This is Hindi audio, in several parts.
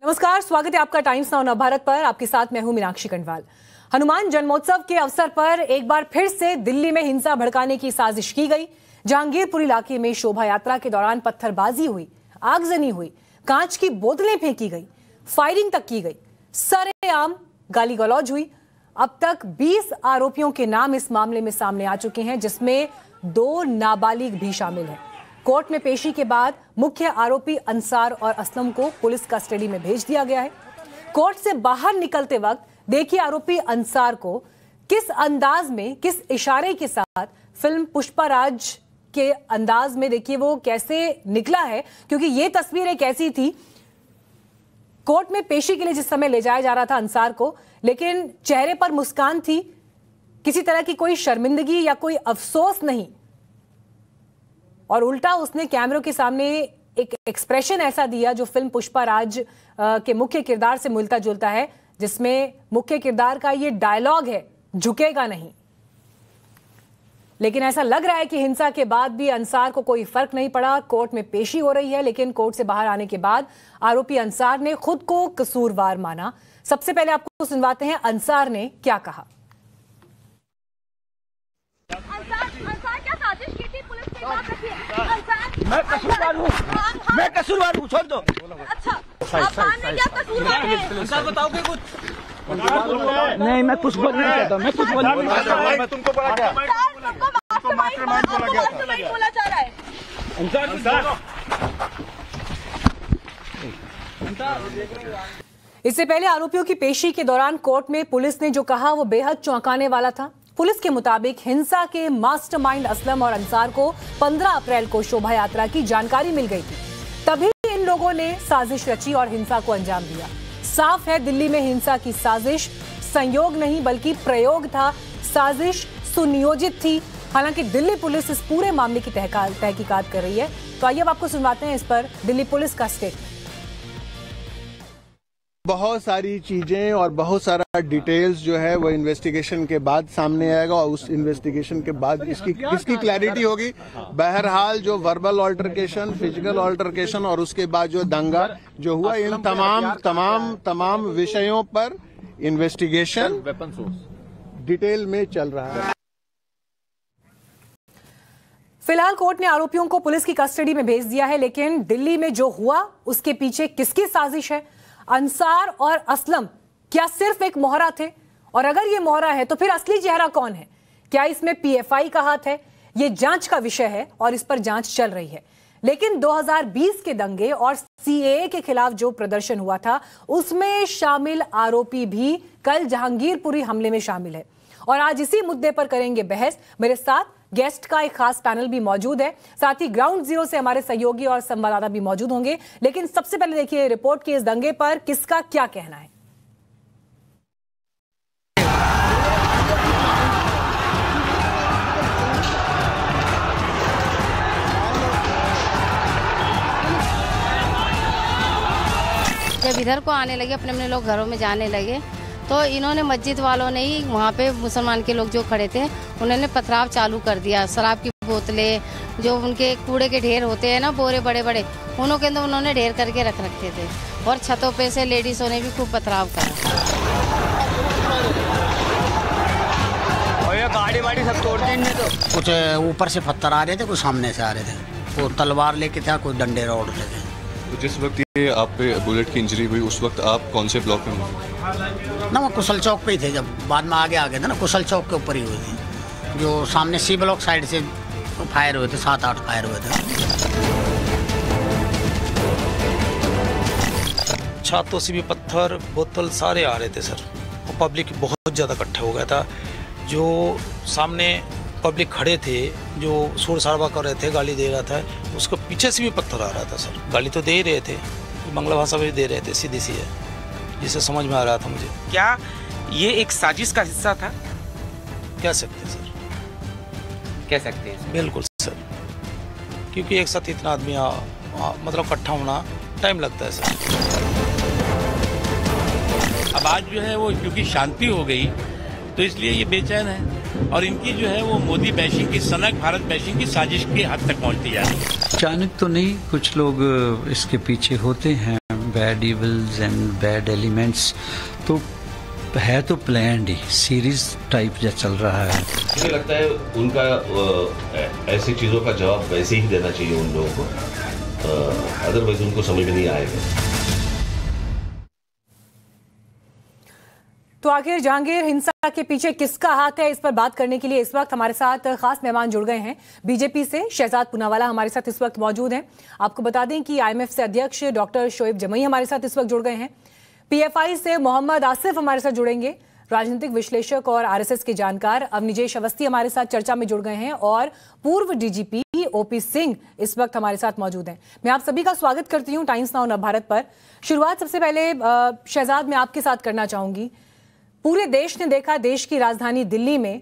नमस्कार, स्वागत है आपका टाइम्स नाउ नवभारत पर। आपके साथ मैं हूं मीनाक्षी कंडवाल। हनुमान जन्मोत्सव के अवसर पर एक बार फिर से दिल्ली में हिंसा भड़काने की साजिश की गई। जहांगीरपुर इलाके में शोभा यात्रा के दौरान पत्थरबाजी हुई, आगजनी हुई, कांच की बोतलें फेंकी गई, फायरिंग तक की गई, सरेआम गाली गलौज हुई। अब तक 20 आरोपियों के नाम इस मामले में सामने आ चुके हैं, जिसमें 2 नाबालिग भी शामिल हैं। कोर्ट में पेशी के बाद मुख्य आरोपी अंसार और असलम को पुलिस कस्टडी में भेज दिया गया है। कोर्ट से बाहर निकलते वक्त देखिए आरोपी अंसार को किस अंदाज में, किस इशारे के साथ फिल्म पुष्पाराज के अंदाज में देखिए वो कैसे निकला है, क्योंकि ये तस्वीर एक ऐसी थी। कोर्ट में पेशी के लिए जिस समय ले जाया जा रहा था अंसार को, लेकिन चेहरे पर मुस्कान थी, किसी तरह की कोई शर्मिंदगी या कोई अफसोस नहीं, और उल्टा उसने कैमरों के सामने एक एक्सप्रेशन ऐसा दिया जो फिल्म पुष्पाराज के मुख्य किरदार से मिलता जुलता है, जिसमें मुख्य किरदार का ये डायलॉग है, झुकेगा नहीं। लेकिन ऐसा लग रहा है कि हिंसा के बाद भी अंसार को कोई फर्क नहीं पड़ा। कोर्ट में पेशी हो रही है, लेकिन कोर्ट से बाहर आने के बाद आरोपी अंसार ने खुद को कसूरवार माना। सबसे पहले आपको सुनवाते हैं अंसार ने क्या कहा। मैं कसूरवार हूँ, छोड़ दो। अच्छा, आप माने क्या कसूरवार हैं? सर बताओगे कुछ? नहीं, मैं कुछ बोल नहीं चाहता। मैं कुछ बोल नहीं चाहता। मैं तुमको बोला क्या? तुमको मास्टरमाइंड बोला जा रहा है। इससे पहले आरोपियों की पेशी के दौरान कोर्ट में पुलिस ने जो कहा वो बेहद चौंकाने वाला था। पुलिस के मुताबिक हिंसा के मास्टरमाइंड असलम और अंसार को 15 अप्रैल को शोभा यात्रा की जानकारी मिल गई थी। तभी इन लोगों ने साजिश रची और हिंसा को अंजाम दिया। साफ है, दिल्ली में हिंसा की साजिश संयोग नहीं बल्कि प्रयोग था। साजिश सुनियोजित थी। हालांकि दिल्ली पुलिस इस पूरे मामले की तहकीकात कर रही है। तो आइए अब आपको सुनवाते हैं इस पर दिल्ली पुलिस का स्टेटमेंट। बहुत सारी चीजें और बहुत सारा डिटेल्स जो है वो इन्वेस्टिगेशन के बाद सामने आएगा, और उस इन्वेस्टिगेशन के बाद इसकी क्लैरिटी होगी। बहरहाल जो वर्बल ऑल्टरकेशन, फिजिकल ऑल्टरकेशन और उसके बाद जो दंगा जो हुआ, इन तमाम विषयों पर इन्वेस्टिगेशन डिटेल में चल रहा है। फिलहाल कोर्ट ने आरोपियों को पुलिस की कस्टडी में भेज दिया है, लेकिन दिल्ली में जो हुआ उसके पीछे किसकी साजिश है? अंसार और असलम क्या सिर्फ एक मोहरा थे? और अगर ये मोहरा है तो फिर असली चेहरा कौन है? क्या इसमें पीएफआई का हाथ है? ये जांच का विषय है और इस पर जांच चल रही है। लेकिन 2020 के दंगे और सीएए के खिलाफ जो प्रदर्शन हुआ था, उसमें शामिल आरोपी भी कल जहांगीरपुरी हमले में शामिल है। और आज इसी मुद्दे पर करेंगे बहस। मेरे साथ गेस्ट का एक खास पैनल भी मौजूद है, साथ ही ग्राउंड जीरो से हमारे सहयोगी और संवाददाता भी मौजूद होंगे। लेकिन सबसे पहले देखिए रिपोर्ट के इस दंगे पर किसका क्या कहना है। जब इधर को आने लगे, अपने अपने लोग घरों में जाने लगे, तो इन्होंने मस्जिद वालों ने ही वहाँ पे मुसलमान के लोग जो खड़े थे उन्होंने पथराव चालू कर दिया। शराब की बोतलें, जो उनके कूड़े के ढेर होते हैं ना, बोरे बड़े बड़े, उनों के अंदर उन्होंने ढेर करके रख रखे थे। और छतों पे से लेडीजों ने भी खूब पथराव करा। और ये गाड़ी वाड़ी सब तोड़ दी इनने तो। कुछ ऊपर से पत्थर आ रहे थे, कुछ सामने से आ रहे थे। कोई तलवार लेके था, कोई डंडे रोड थे। तो जिस वक्त ये आप पे बुलेट की इंजरी हुई, उस वक्त आप कौन से ब्लॉक में हुए? ना वो कुशल चौक पे ही थे। जब बाद में आगे आ गए थे ना, कुशल चौक के ऊपर ही हुई थी। जो सामने सी ब्लॉक साइड से फायर हुए थे, 7-8 फायर हुए थे। छातों से भी पत्थर, बोतल सारे आ रहे थे सर। और पब्लिक बहुत ज़्यादा इकट्ठा हो गया था। जो सामने पब्लिक खड़े थे, जो शोर शराबा कर रहे थे, गाली दे रहा था, उसको पीछे से भी पत्थर आ रहा था सर। गाली तो दे ही रहे थे, बांग्ला भाषा में भी दे रहे थे, सीधी सी है, जिसे समझ में आ रहा था मुझे। क्या ये एक साजिश का हिस्सा था? कह सकते हैं सर, कह सकते हैं बिल्कुल सर, क्योंकि एक साथ इतना आदमी मतलब इकट्ठा होना टाइम लगता है सर। अब आज जो है वो क्योंकि शांति हो गई तो इसलिए ये बेचैन है, और इनकी जो है वो मोदी बैशिंग की, सनक भारत बैशिंग की साजिश की हद तक पहुंचती जा रही है। अचानक तो नहीं, कुछ लोग इसके पीछे होते हैं, bad evils and bad elements, तो है तो प्लान्ड ही सीरीज टाइप जो चल रहा है। मुझे लगता है उनका ऐसी चीज़ों का जवाब वैसे ही देना चाहिए उन लोगों को, अदरवाइज उनको समझ में नहीं आएगा। तो आखिर जहांगीर हिंसा के पीछे किसका हाथ है, इस पर बात करने के लिए इस वक्त हमारे साथ खास मेहमान जुड़ गए हैं। बीजेपी से शहजाद पूनावाला हमारे साथ इस वक्त मौजूद हैं। आपको बता दें कि IMF से अध्यक्ष डॉक्टर शोएब जमई हमारे साथ इस वक्त जुड़ गए हैं। PFI से मोहम्मद आसिफ हमारे साथ जुड़ेंगे। राजनीतिक विश्लेषक और RSS के जानकार अवनिजेश अवस्थी हमारे साथ चर्चा में जुड़ गए हैं और पूर्व DGP OP सिंह इस वक्त हमारे साथ मौजूद हैं। मैं आप सभी का स्वागत करती हूं टाइम्स नाउ नवभारत पर। शुरुआत सबसे पहले शहजाद मैं आपके साथ करना चाहूंगी। पूरे देश ने देखा देश की राजधानी दिल्ली में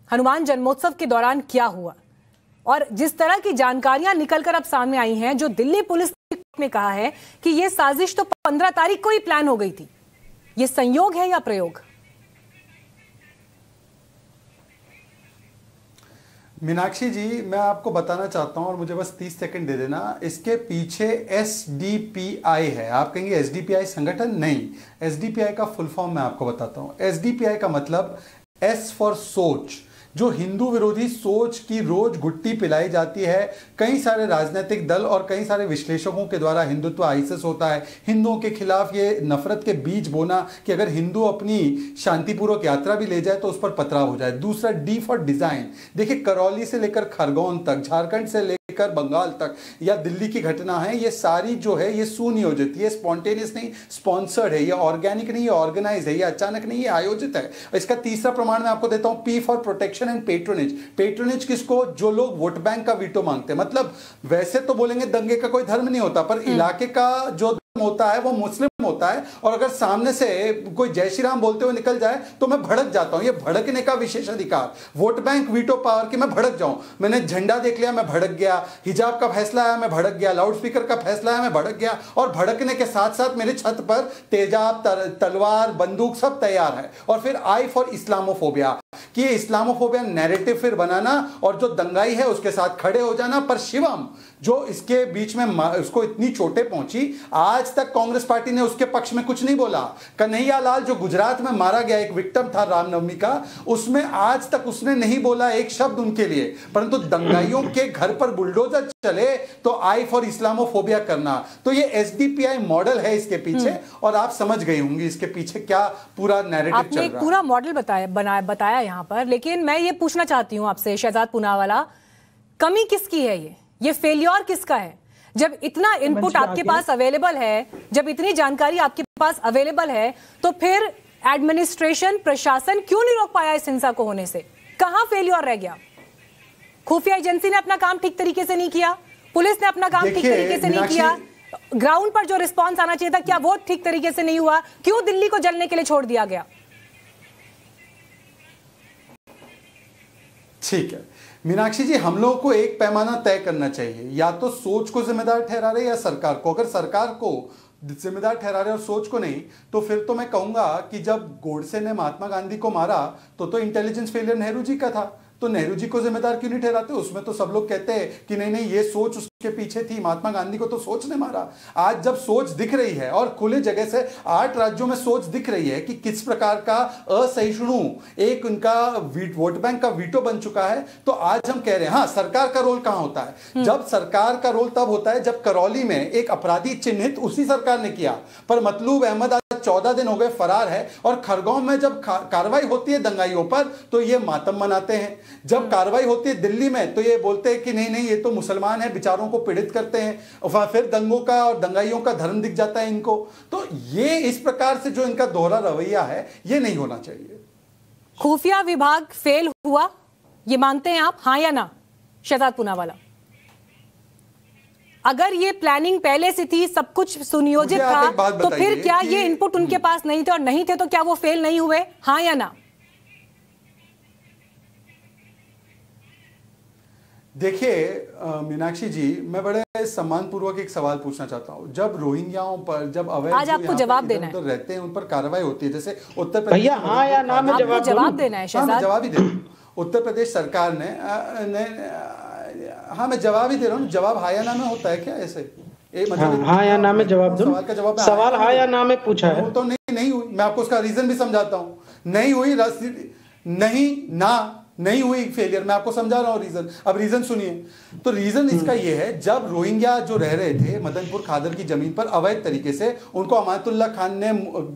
हनुमान जन्मोत्सव के दौरान क्या हुआ, और जिस तरह की जानकारियां निकलकर अब सामने आई हैं, जो दिल्ली पुलिस ने कहा है कि यह साजिश तो 15 तारीख को ही प्लान हो गई थी। यह संयोग है या प्रयोग? मीनाक्षी जी, मैं आपको बताना चाहता हूं और मुझे बस 30 सेकंड दे देना। इसके पीछे SDPI है। आप कहेंगे SDPI संगठन? नहीं, SDPI का फुल फॉर्म मैं आपको बताता हूं। SDPI का मतलब S फॉर सोच। जो हिंदू विरोधी सोच की रोज गुट्टी पिलाई जाती है कई सारे राजनीतिक दल और कई सारे विश्लेषकों के द्वारा, हिंदुत्व आईएसएस होता है, हिंदुओं के खिलाफ ये नफरत के बीज बोना कि अगर हिंदू अपनी शांतिपूर्वक यात्रा भी ले जाए तो उस पर पथराव हो जाए। दूसरा D फॉर डिजाइन। देखिए, करौली से लेकर खरगोन तक, झारखंड से लेकर बंगाल तक या दिल्ली की घटना है, ये सारी जो है ये सुनियोजित, ये स्पॉन्टेनियस नहीं, स्पॉन्सर्ड है, ये ऑर्गेनिक नहीं, ये ऑर्गेनाइज है, ये अचानक नहीं, ये आयोजित है। इसका तीसरा प्रमाण मैं आपको देता हूं, P for protection and patronage. Patronage किसको? जो लोग वोट बैंक का वीटो मांगते हैं। मतलब वैसे तो बोलेंगे दंगे का कोई धर्म नहीं होता, पर इलाके का जो होता है वो मुस्लिम होता है, और अगर सामने से कोई जय श्री राम बोलते हुए निकल जाए तो मैं भड़क जाता हूं। ये भड़कने का विशेष अधिकार, वोट बैंक वीटो पावर कि मैं भड़क जाऊं। मैंने झंडा देख लिया, मैं भड़क गया। हिजाब का फैसला आया, मैं भड़क गया। लाउड स्पीकर का फैसला आया, मैं भड़क गया। और भड़कने के साथ साथ मेरे छत पर तेजाब, तलवार, बंदूक सब तैयार है। और फिर I फॉर इस्लामोफोबिया, कि ये इस्लामोफोबिया नैरेटिव फिर बनाना और जो दंगाई है उसके साथ खड़े हो जाना। पर शिवम जो इसके बीच में उसको इतनी चोटें पहुंची, आज तक कांग्रेस पार्टी ने उसके पक्ष में कुछ नहीं बोला। कन्हैया लाल जो गुजरात में मारा गया, एक विक्टिम था रामनवमी का, उसमें आज तक उसने नहीं बोला एक शब्द उनके लिए। परंतु दंगाइयों के घर पर बुलडोजर चले तो I फॉर इस्लामोफोबिया करना। तो ये SDPI मॉडल है इसके पीछे, और आप समझ गई होंगी इसके पीछे क्या पूरा नैरेटिव चल रहा है। आपने पूरा मॉडल बताया यहाँ पर, लेकिन मैं ये पूछना चाहती हूँ आपसे शहजाद पूनावाला, कमी किसकी है? ये फेलियर किसका है? जब इतना इनपुट आपके पास अवेलेबल है, जब इतनी जानकारी आपके पास अवेलेबल है, तो फिर एडमिनिस्ट्रेशन, प्रशासन क्यों नहीं रोक पाया इस हिंसा को होने से? कहां फेलियर रह गया? खुफिया एजेंसी ने अपना काम ठीक तरीके से नहीं किया, पुलिस ने अपना काम ठीक तरीके से नहीं किया, ग्राउंड पर जो रिस्पॉन्स आना चाहिए था क्या वो ठीक तरीके से नहीं हुआ? क्यों दिल्ली को जलने के लिए छोड़ दिया गया? ठीक है मीनाक्षी जी, हम लोगों को एक पैमाना तय करना चाहिए। या तो सोच को जिम्मेदार ठहरा रहे या सरकार को। अगर सरकार को जिम्मेदार ठहरा रहे और सोच को नहीं, तो फिर तो मैं कहूंगा कि जब गोडसे ने महात्मा गांधी को मारा तो इंटेलिजेंस फेलियर नेहरू जी का था, तो नेहरू जी को जिम्मेदार क्यों नहीं ठहराते? उसमें तो सब लोग कहते हैं कि नहीं ये सोच उसके पीछे थी, महात्मा गांधी को तो सोच ने मारा। आज जब सोच दिख रही है और खुले जगह से 8 राज्यों में सोच दिख रही है कि किस प्रकार का असहिष्णु एक उनका वोट बैंक का वीटो बन चुका है, तो आज हम कह रहे हैं हाँ, सरकार का रोल कहां होता है? जब सरकार का रोल तब होता है जब करौली में एक अपराधी चिन्हित उसी सरकार ने किया, पर मतलूब अहमद आज 14 दिन हो गए फरार है, और खरगोन में जब कार्रवाई होती है दंगाइयों पर तो ये मातम मनाते हैं। जब कार्रवाई होती है दिल्ली में तो ये बोलते हैं कि नहीं ये तो मुसलमान है, बेचारों को पीड़ित करते हैं, और फिर दंगों का और दंगाइयों का धर्म दिख जाता है इनको। तो ये इस प्रकार से जो इनका दोहरा रवैया है ये नहीं होना चाहिए। खुफिया विभाग फेल हुआ, ये मानते हैं आप, हाँ या ना शहजाद पूनावाला? अगर ये प्लानिंग पहले से थी, सब कुछ सुनियोजित था, तो फिर क्या ये इनपुट उनके पास नहीं थे, और नहीं थे तो क्या वो फेल नहीं हुए, हाँ या ना? देखिए मीनाक्षी जी, मैं बड़े सम्मानपूर्वक एक सवाल पूछना चाहता हूँ। जब रोहिंग्याओं पर, जब अवैध आज आपको जवाब देना है, रहते हैं उन पर कार्रवाई होती है, जैसे उत्तर प्रदेश, भैया हाँ या ना में जवाब देना है शहजाद। जवाब ही दे रहा हूँ। उत्तर प्रदेश सरकार ने हाँ मैं जवाब ही दे रहा हूँ। जवाब हाँ या ना में होता है क्या? ऐसे हाँ या ना में जवाब दो। सवाल हाँ या ना में पूछा है। वो तो नहीं हुई, मैं आपको उसका रीजन भी समझाता हूँ। नहीं हुई, नहीं हुई फेलियर, मैं आपको समझा रहा हूँ रीजन। अब रीजन सुनिए। तो रीजन इसका ये है, जब रोहिंग्या जो रह रहे थे मदनपुर खादर की जमीन पर अवैध तरीके से, उनको अमानतुल्लाह खान ने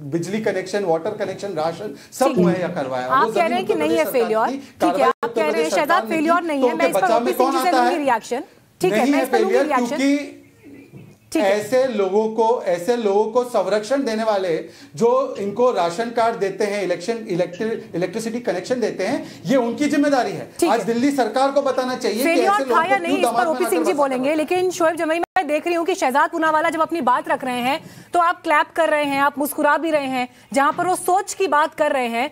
बिजली कनेक्शन, वाटर कनेक्शन, राशन सब मुहैया करवाया। आप कह रहे हैं कि नहीं है फेलियर, ठीक है, आप कह रहे हैं शहजाद फेलियर नहीं है, मैं इस पर ओपी सिंह जी से लूंगी रिएक्शन, ठीक है, मैं इस पर लूंगी रिएक्शन। ऐसे लोगों को संरक्षण देने वाले, जो इनको राशन कार्ड देते हैं, इलेक्ट्रिसिटी कनेक्शन देते हैं, ये उनकी जिम्मेदारी है। आज दिल्ली सरकार को बताना चाहिए कि ऐसे लोगों को नहीं, इस पर ओपी सिंह जी बोलेंगे। लेकिन शोएब जमई, मैं देख रही हूँ कि शहजाद पूनावाला जब अपनी बात रख रहे हैं तो आप क्लैप कर रहे हैं, आप मुस्कुरा भी रहे हैं, जहां पर वो सोच की बात कर रहे हैं।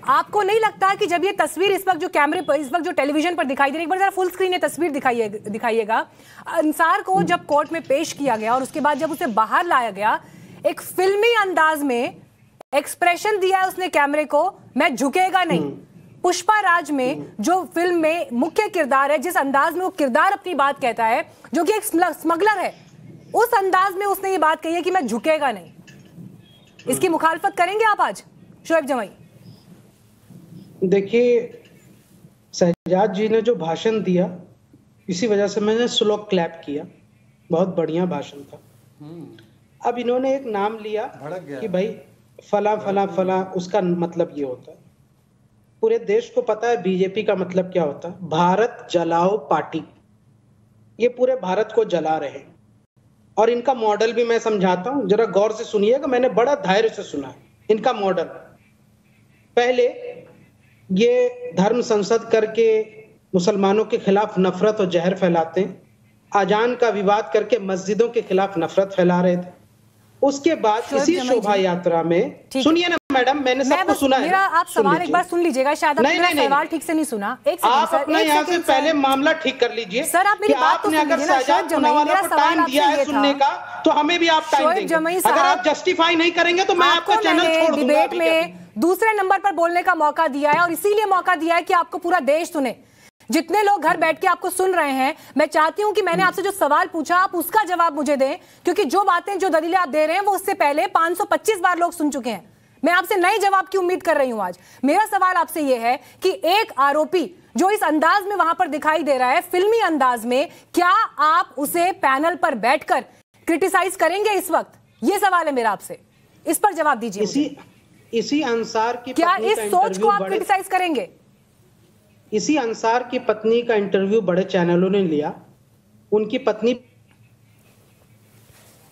आपको नहीं लगता कि जब ये तस्वीर इस वक्त जो कैमरे पर, इस वक्त जो टेलीविजन पर दिखाई दे रही है, एक बार जरा फुल स्क्रीन में तस्वीर दिखाइएगा, अंसार को जब कोर्ट में पेश किया गया और उसके बाद जब उसे बाहर लाया गया, एक फिल्मी अंदाज में एक्सप्रेशन दिया उसने कैमरे को, मैं झुकेगा नहीं। पुष्पा राज में जो फिल्म में मुख्य किरदार है, जिस अंदाज में वो किरदार अपनी बात कहता है, जो कि एक स्मगलर है, उस अंदाज में उसने ये बात कही है कि मैं झुकेगा नहीं। इसकी मुखालफत करेंगे आप आज शोएब जमई? देखिए, शहजाद जी ने जो भाषण दिया, इसी वजह से मैंने स्लो क्लैप किया, बहुत बढ़िया भाषण था। अब इन्होंने एक नाम लिया कि भाई फला फला फला, उसका मतलब ये होता है, पूरे देश को पता है बीजेपी का मतलब क्या होता है, भारत जलाओ पार्टी। ये पूरे भारत को जला रहे, और इनका मॉडल भी मैं समझाता हूं, जरा गौर से सुनिएगा, मैंने बड़ा धैर्य से सुना है इनका मॉडल। पहले ये धर्म संसद करके मुसलमानों के खिलाफ नफरत और जहर फैलाते हैं, अजान का विवाद करके मस्जिदों के खिलाफ नफरत फैला रहे थे। उसके बाद इसी शोभा यात्रा में, सुनिए ना मैडम, मैंने सबको सुना है, आप सवाल एक बार सुन लीजिएगा, शायद आपने सवाल ठीक से नहीं सुना। आप अपना यहाँ से पहले मामला ठीक कर लीजिए सर। आप मेरी बात तो सुनिए ना। शहजाद पूनावाला को टाइम दिया है सुनने का, तो हमें भी आप टाइम देंगे। अगर आप जस्टिफाई नहीं करेंगे तो मैं आपका चैनल छोड़ दूंगा। डिबेट में दूसरे नंबर पर बोलने का मौका दिया है, और इसीलिए मौका दिया है कि आपको पूरा देश सुने। जितने लोग घर बैठ के आपको सुन रहे हैं, मैं चाहती हूं कि मैंने आपसे जो सवाल पूछा आप उसका जवाब मुझे दें, क्योंकि जो बातें, जो दलीलें आप दे रहे हैं वो उससे पहले 525 बार लोग सुन चुके हैं। मैं आपसे नए जवाब की उम्मीद कर रही हूं आज। मेरा सवाल आपसे यह है कि एक आरोपी जो इस अंदाज में वहां पर दिखाई दे रहा है, फिल्मी अंदाज में, क्या आप उसे पैनल पर बैठकर क्रिटिसाइज करेंगे इस वक्त? ये सवाल है मेरा आपसे, इस पर जवाब दीजिए। इसी अंसार की क्या इस सोच को आप क्रिटिसाइज करेंगे? इसी अंसार की पत्नी का इंटरव्यू बड़े चैनलों ने लिया, उनकी पत्नी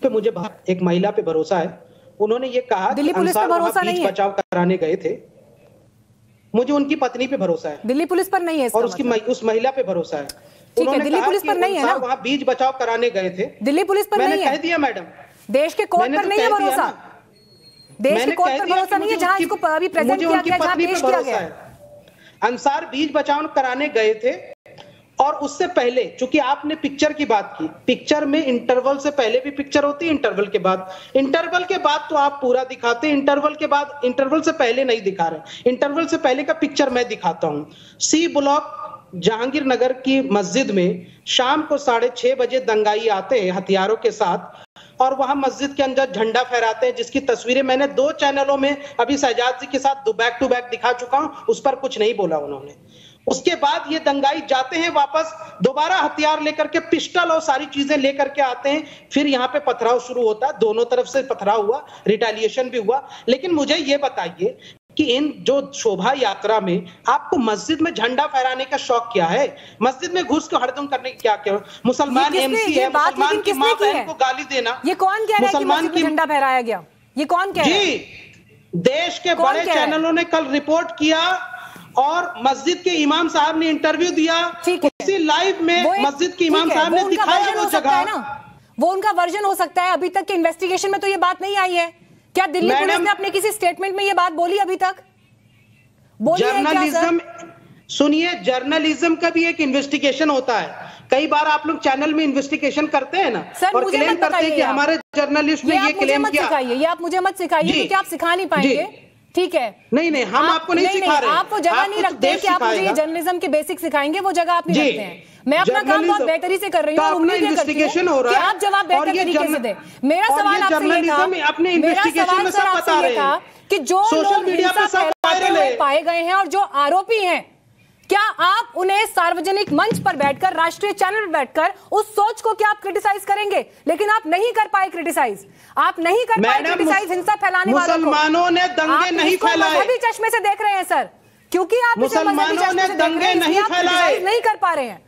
पे मुझे एक महिला पे भरोसा है, उन्होंने ये कहा दिल्ली पुलिस पर भरोसा नहीं है, बचाव कराने गए थे, मुझे उनकी पत्नी पे भरोसा है, दिल्ली पुलिस पर नहीं है, और उसकी उस महिला पे भरोसा है। ठीक है, दिल्ली पुलिस पर नहीं है ना, वहां बीच बचाव कराने गए थे, दिल्ली पुलिस पर नहीं है, मैंने कह दिया मैडम, देश के कोर्ट पर नहीं है भरोसा, देश के कोर्ट पर भरोसा नहीं है, जहां इसको अभी प्रेजेंट किया गया, जहां पेश किया गया। अंसार बीच बचाव कराने गए थे, और उससे पहले, चूंकि आपने पिक्चर की बात की, पिक्चर में इंटरवल से पहले भी पिक्चर होती है, इंटरवल के बाद तो आप पूरा दिखाते हैं, इंटरवल से पहले नहीं दिखा रहे। इंटरवल से पहले का पिक्चर मैं दिखाता हूं। सी ब्लॉक जहांगीर नगर की मस्जिद में शाम को 6:30 बजे दंगाई आते हैं हथियारों के साथ, और वहां मस्जिद के अंदर झंडा फहराते हैं, जिसकी तस्वीरें मैंने 2 चैनलों में अभी शहजाद जी के साथ बैक टू बैक दिखा चुका हूं, उस पर कुछ नहीं बोला उन्होंने। उसके बाद ये दंगाई जाते हैं वापस, दोबारा हथियार लेकर के, पिस्टल और सारी चीजें लेकर के आते हैं, फिर यहाँ पे पथराव शुरू होता है, दोनों तरफ से पथराव हुआ, रिटेलिएशन भी हुआ। लेकिन मुझे ये बताइए कि इन जो शोभा यात्रा में आपको मस्जिद में झंडा फहराने का शौक क्या है? मस्जिद में घुस के हड़दंग करने की क्या मुसलमान एमसी है, मुसलमान की मां बहन को गाली देना, ये कौन कह रहा है कि मस्जिद में झंडा फहराया गया? ये कौन कह रहा है? जी, देश के बड़े चैनलों ने कल रिपोर्ट किया, और मस्जिद के इमाम साहब ने इंटरव्यू दिया, उसी लाइव में मस्जिद के इमाम साहब ने दिखाया वो जगह। वो उनका वर्जन हो सकता है, अभी तक के इन्वेस्टिगेशन में तो ये बात नहीं आई है। क्या दिल्ली पुलिस ने अपने किसी स्टेटमेंट में ये बात बोली अभी तक? जर्नलिज्म, सुनिए, जर्नलिज्म का भी एक इन्वेस्टिगेशन होता है। कई बार आप लोग चैनल में इन्वेस्टिगेशन करते हैं ना, और क्लेम करते हैं कि हमारे जर्नलिस्ट ने ये क्लेम किया। ये आप मुझे मत सिखाइए, क्योंकि आप सिखा नहीं पाएंगे। ठीक है। नहीं हम आपको नहीं सिखा रहे। आप वो जगह नहीं रखते कि आप मुझे ये जर्नलिज्म के बेसिक सिखाएंगे, वो जगह आप नहीं रखते हैं। मैं अपना काम बहुत बेहतरी से कर रही हूँ और उम्मीद ये करती हूँ कि आप जवाब बेहतर तरीके से दें। मेरा सवाल आपसे ये था, कि जो लोग हिंसा फैलाते हुए पाए गए हैं और जो आरोपी हैं, क्या आप उन्हें सार्वजनिक मंच पर बैठकर, राष्ट्रीय चैनल पर बैठकर उस सोच को क्या आप क्रिटिसाइज करेंगे? लेकिन आप नहीं कर पाए क्रिटिसाइज, आप नहीं कर पाए क्रिटिसाइज हिंसा फैलाने वालों को। मुसलमानों ने दंगे नहीं फैलाए, मजहबी चश्मे से देख रहे हैं सर, क्योंकि आप मुसलमानों ने दंगे नहीं फैलाए, नहीं कर पा रहे हैं।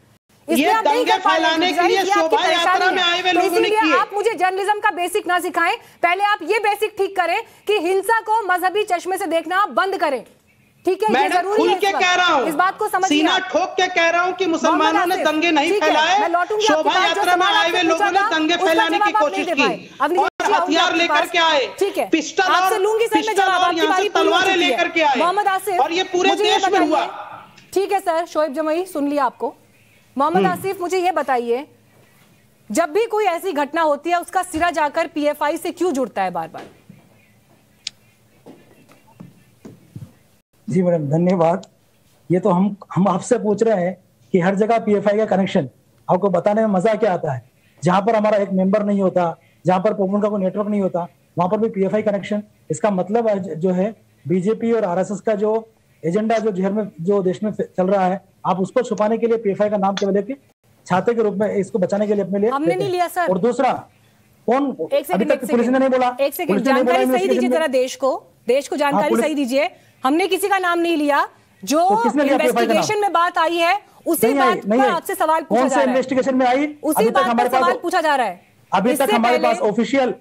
ये दंगे फैलाने के लिए शोभा यात्रा में आए हुए लोगों ने किए। आप मुझे जर्नलिज्म का बेसिक ना सिखाएं, पहले आप ये बेसिक ठीक करें कि हिंसा को मजहबी चश्मे से देखना बंद करें। ठीक है, ये जरूरी है। खुल के कह रहा हूं, इस बात को समझिए, सीना ठोक के कह रहा हूं कि मुसलमानों ने दंगे नहीं फैलाए, शोभा यात्रा में आए हुए लोगों ने दंगे फैलाने की कोशिश की और हथियार लेकर के आए, ठीक है, पिस्टल और यहाँ से तलवारें लेकर के आए, मोहम्मद आसिफ, और ये पूरे देश में हुआ। ठीक है सर, शोएब जमई सुन लिया आपको। मोहम्मद आसिफ, मुझे ये बताइए, जब भी कोई ऐसी घटना होती है उसका सिरा जाकर पीएफआई से क्यों जुड़ता है बार बार? जी मैडम धन्यवाद। ये तो हम आपसे पूछ रहे हैं कि हर जगह पीएफआई का कनेक्शन आपको बताने में मजा क्या आता है? जहां पर हमारा एक मेंबर नहीं होता, जहां पर पॉपुलर का कोई नेटवर्क नहीं होता, वहां पर भी पीएफआई कनेक्शन। इसका मतलब जो है बीजेपी और आरएसएस का जो एजेंडा जो देश में चल रहा है, आप उसको छुपाने के लिए पीएफआई का नाम केवल एक छाते के रूप में इसको बचाने के लिए अपने लिए हमने नहीं लिया सर। और दूसरा कौन अभी तक पुलिस ने नहीं बोला, एक सेकंड जानकारी सही दीजिए जरा, देश को जानकारी सही दीजिए। हमने किसी का नाम नहीं लिया, जो इन्वेस्टिगेशन में बात आई है उसी बात पर आपसे सवाल पूछा जा रहा है। इन्वेस्टिगेशन में आई उसी बात पर सवाल पूछा जा रहा है। अभी तक हमारे पास ऑफिशियल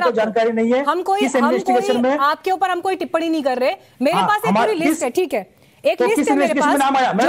तो जानकारी नहीं है। हम कोई आपके ऊपर हम कोई टिप्पणी नहीं कर रहे। मेरे पास एक पूरी लिस्ट है, ठीक है, एक लिस्ट है मेरे पास, जो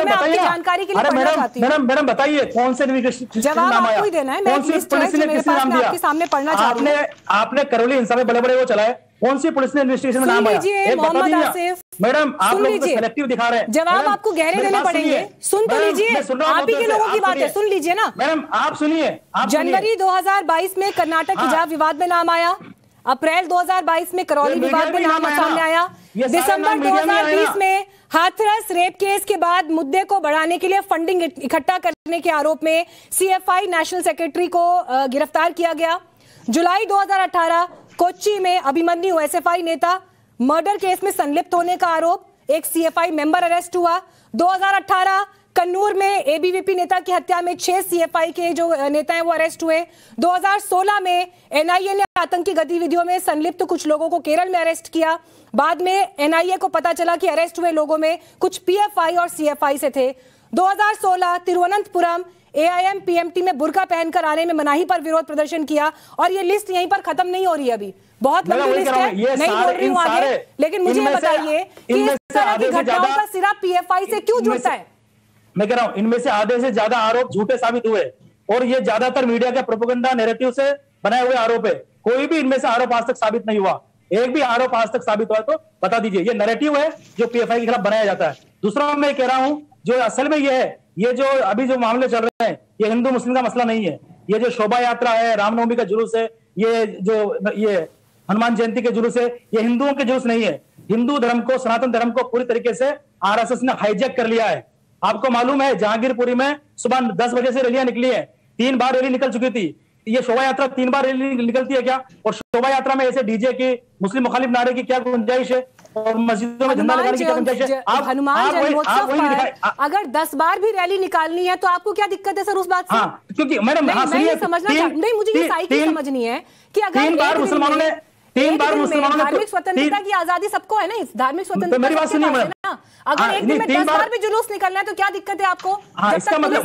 मैं आपकी जानकारी के लिए पढ़ना चाहती हूँ। मैडम बताइए कौन से जवाब आपको ही देना है। मैं लिस्ट है जो मेरे पास मैं आपके सामने पढ़ना चाहती हूँ। आपने करौली हिंसा में बड़े वो चलाए, कौन सी पुलिस ने इन्वेस्टिगेशन में नाम आया? मोहम्मद आसिफ, मैडम आप लोग तो सेलेक्टिव दिखा रहे हैं। जवाब आपको गहरे देने पड़ेंगे। सुन तो लीजिए, आप ही के लोगों की बात है, सुन लीजिए ना मैडम, आप सुनिए। जनवरी 2022 में कर्नाटक हिजाब विवाद में नाम आया, अप्रैल 2022 में करौली विवाद में नाम सामने आया, दिसंबर 2020 में हाथरस रेप केस के बाद मुद्दे को बढ़ाने के लिए फंडिंग इकट्ठा करने के आरोप में सीएफआई नेशनल सेक्रेटरी को गिरफ्तार किया गया। जुलाई 2018 कोच्चि में अभिमन्यु एसएफआई नेता मर्डर केस में संलिप्त होने का आरोप, एक सीएफआई मेंबर अरेस्ट हुआ। 2018 कन्नूर में एबीवीपी नेता की हत्या में 6 सीएफआई के जो नेता हैं वो अरेस्ट हुए। 2016 में एनआईए ने आतंकी गतिविधियों में संलिप्त कुछ लोगों को केरल में अरेस्ट किया। बाद में एनआईए को पता चला कि अरेस्ट हुए लोगों में कुछ पीएफआई और सीएफआई से थे। 2016 तिरुवनंतपुरम एआईएम पीएमटी में बुर्का पहनकर आने में मनाही पर विरोध प्रदर्शन किया। और ये लिस्ट यहीं पर खत्म नहीं हो रही है, अभी बहुत लंबी लिस्ट है, नहीं बोल रही हूँ आगे। लेकिन मुझे ये बताइए कि इस तरह की घटनाओं का सिरा पीएफआई से क्यों जुड़ता है? मैं कह रहा हूं इनमें से आधे से ज्यादा आरोप झूठे साबित हुए और ये ज्यादातर मीडिया के प्रोपेगेंडा नैरेटिव से बनाए हुए आरोप है। कोई भी इनमें से आरोप आज तक साबित नहीं हुआ। एक भी आरोप आज तक साबित हुआ तो बता दीजिए। ये नैरेटिव है जो पीएफआई के खिलाफ बनाया जाता है। दूसरा मैं कह रहा हूं जो असल में ये है, ये जो अभी जो मामले चल रहे हैं ये हिंदू मुस्लिम का मसला नहीं है। ये जो शोभा यात्रा है, रामनवमी का जुलूस है, ये हनुमान जयंती के जुलूस है, ये हिंदुओं के जुलूस नहीं है। हिंदू धर्म को, सनातन धर्म को पूरी तरीके से आरएसएस ने हाईजैक कर लिया है। आपको मालूम है जहांगीरपुरी में सुबह 10 बजे से रैलियां निकली है, 3 बार रैली निकल चुकी थी। ये शोभा यात्रा 3 बार रैली निकलती है क्या? और शोभा यात्रा में ऐसे डीजे की, मुस्लिम मुखालिफ नारे की क्या गुंजाइश है? और मस्जिदों में झंडा लगाने की क्या गुंजाइश है? हनुमान जन्मोत्सव पर अगर 10 बार भी रैली निकालनी है तो आपको क्या दिक्कत है सर उस बात से? क्योंकि मैडम नहीं, मुझे ये साइकिल समझनी है कि अगर 3 बार मुसलमानों ने धार्मिक स्वतंत्रता की आजादी सबको है ना, इस धार्मिक स्वतंत्रता मेरी बात सुनिए मैडम, अगर एक दिन में 10 बार भी जुलूस निकलना है तो क्या दिक्कत है आपको? इसका मतलब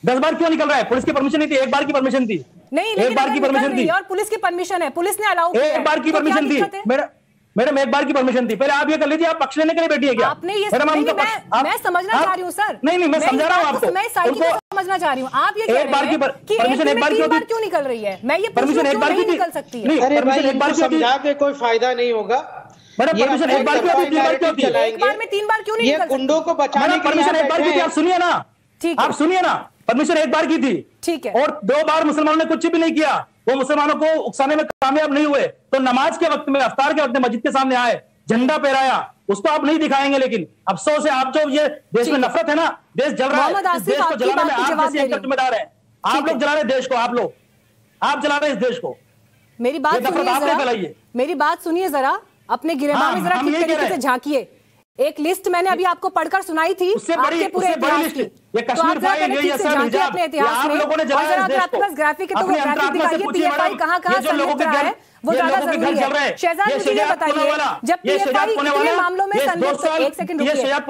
10 बार क्यों निकल रहा है? पुलिस की परमिशन नहीं थी, 1 बार की परमिशन थी। नहीं, एक बार की परमिशन थी और पुलिस की परमिशन है, पुलिस ने अलाउ किया। 1 बार की परमिशन थी मैडम, 1 बार की परमिशन थी। पहले आप ये कर लीजिए, आप पक्ष लेने के लिए बैठी है क्या? आपने ये मैं समझना चाह रही हूँ सर। नहीं, मैं समझा रहा हूँ आपको। मैं साइकिल समझना चाह रही हूँ। आप ये एक बार की परमिशन 1 बार क्यों निकल रही है? मैं ये परमिशन 1 बार की निकल सकती है। अरे भाई, इनको समझा के कोई फायदा नहीं होगा। मैडम परमिशन 1 बार क्यों थी, 3 बार क्यों थी? एक बार में 3 बार क्यों नहीं? ये गुंडों को बचाने के लिए परमिशन 1 बार की थी। आप सुनिए ना, ठीक आप सुनिए ना, परमिशन 1 बार की थी, ठीक है। और 2 बार मुसलमानों ने कुछ भी नहीं किया। वो मुसलमानों को उकसाने में कामयाब नहीं हुए, तो नमाज के वक्त में, अफ्तार के वक्त में मस्जिद के सामने आए, झंडा फहराया, उसको आप नहीं दिखाएंगे। लेकिन अफसोस है, आप जो ये देश में नफरत है ना, देश जल रहा है, देश को जलाने में आप जैसे एक जिम्मेदार है। आप लोग जला रहे देश को, आप जला रहे इस देश को। मेरी बात सुनिए जरा, अपने गिरेबान में जरा किस तरीके से झांकिए। एक लिस्ट मैंने अभी आपको पढ़कर सुनाई थी आपके पूरे इतिहास की, तो आप जरा ठीक से झांकिए अपने इतिहास में। और जरा अगर आपके पास ग्राफिक है तो वो ग्राफिक दिखाइए, पीएफआई कहाँ संलिप्त रहा है, वो ज्यादा जरूरी है। शहजाद मुझे ये बताइए, जब पीएफआई कितने मामलों में संलिप्त, एक सेकंड रुकिए शहजाद,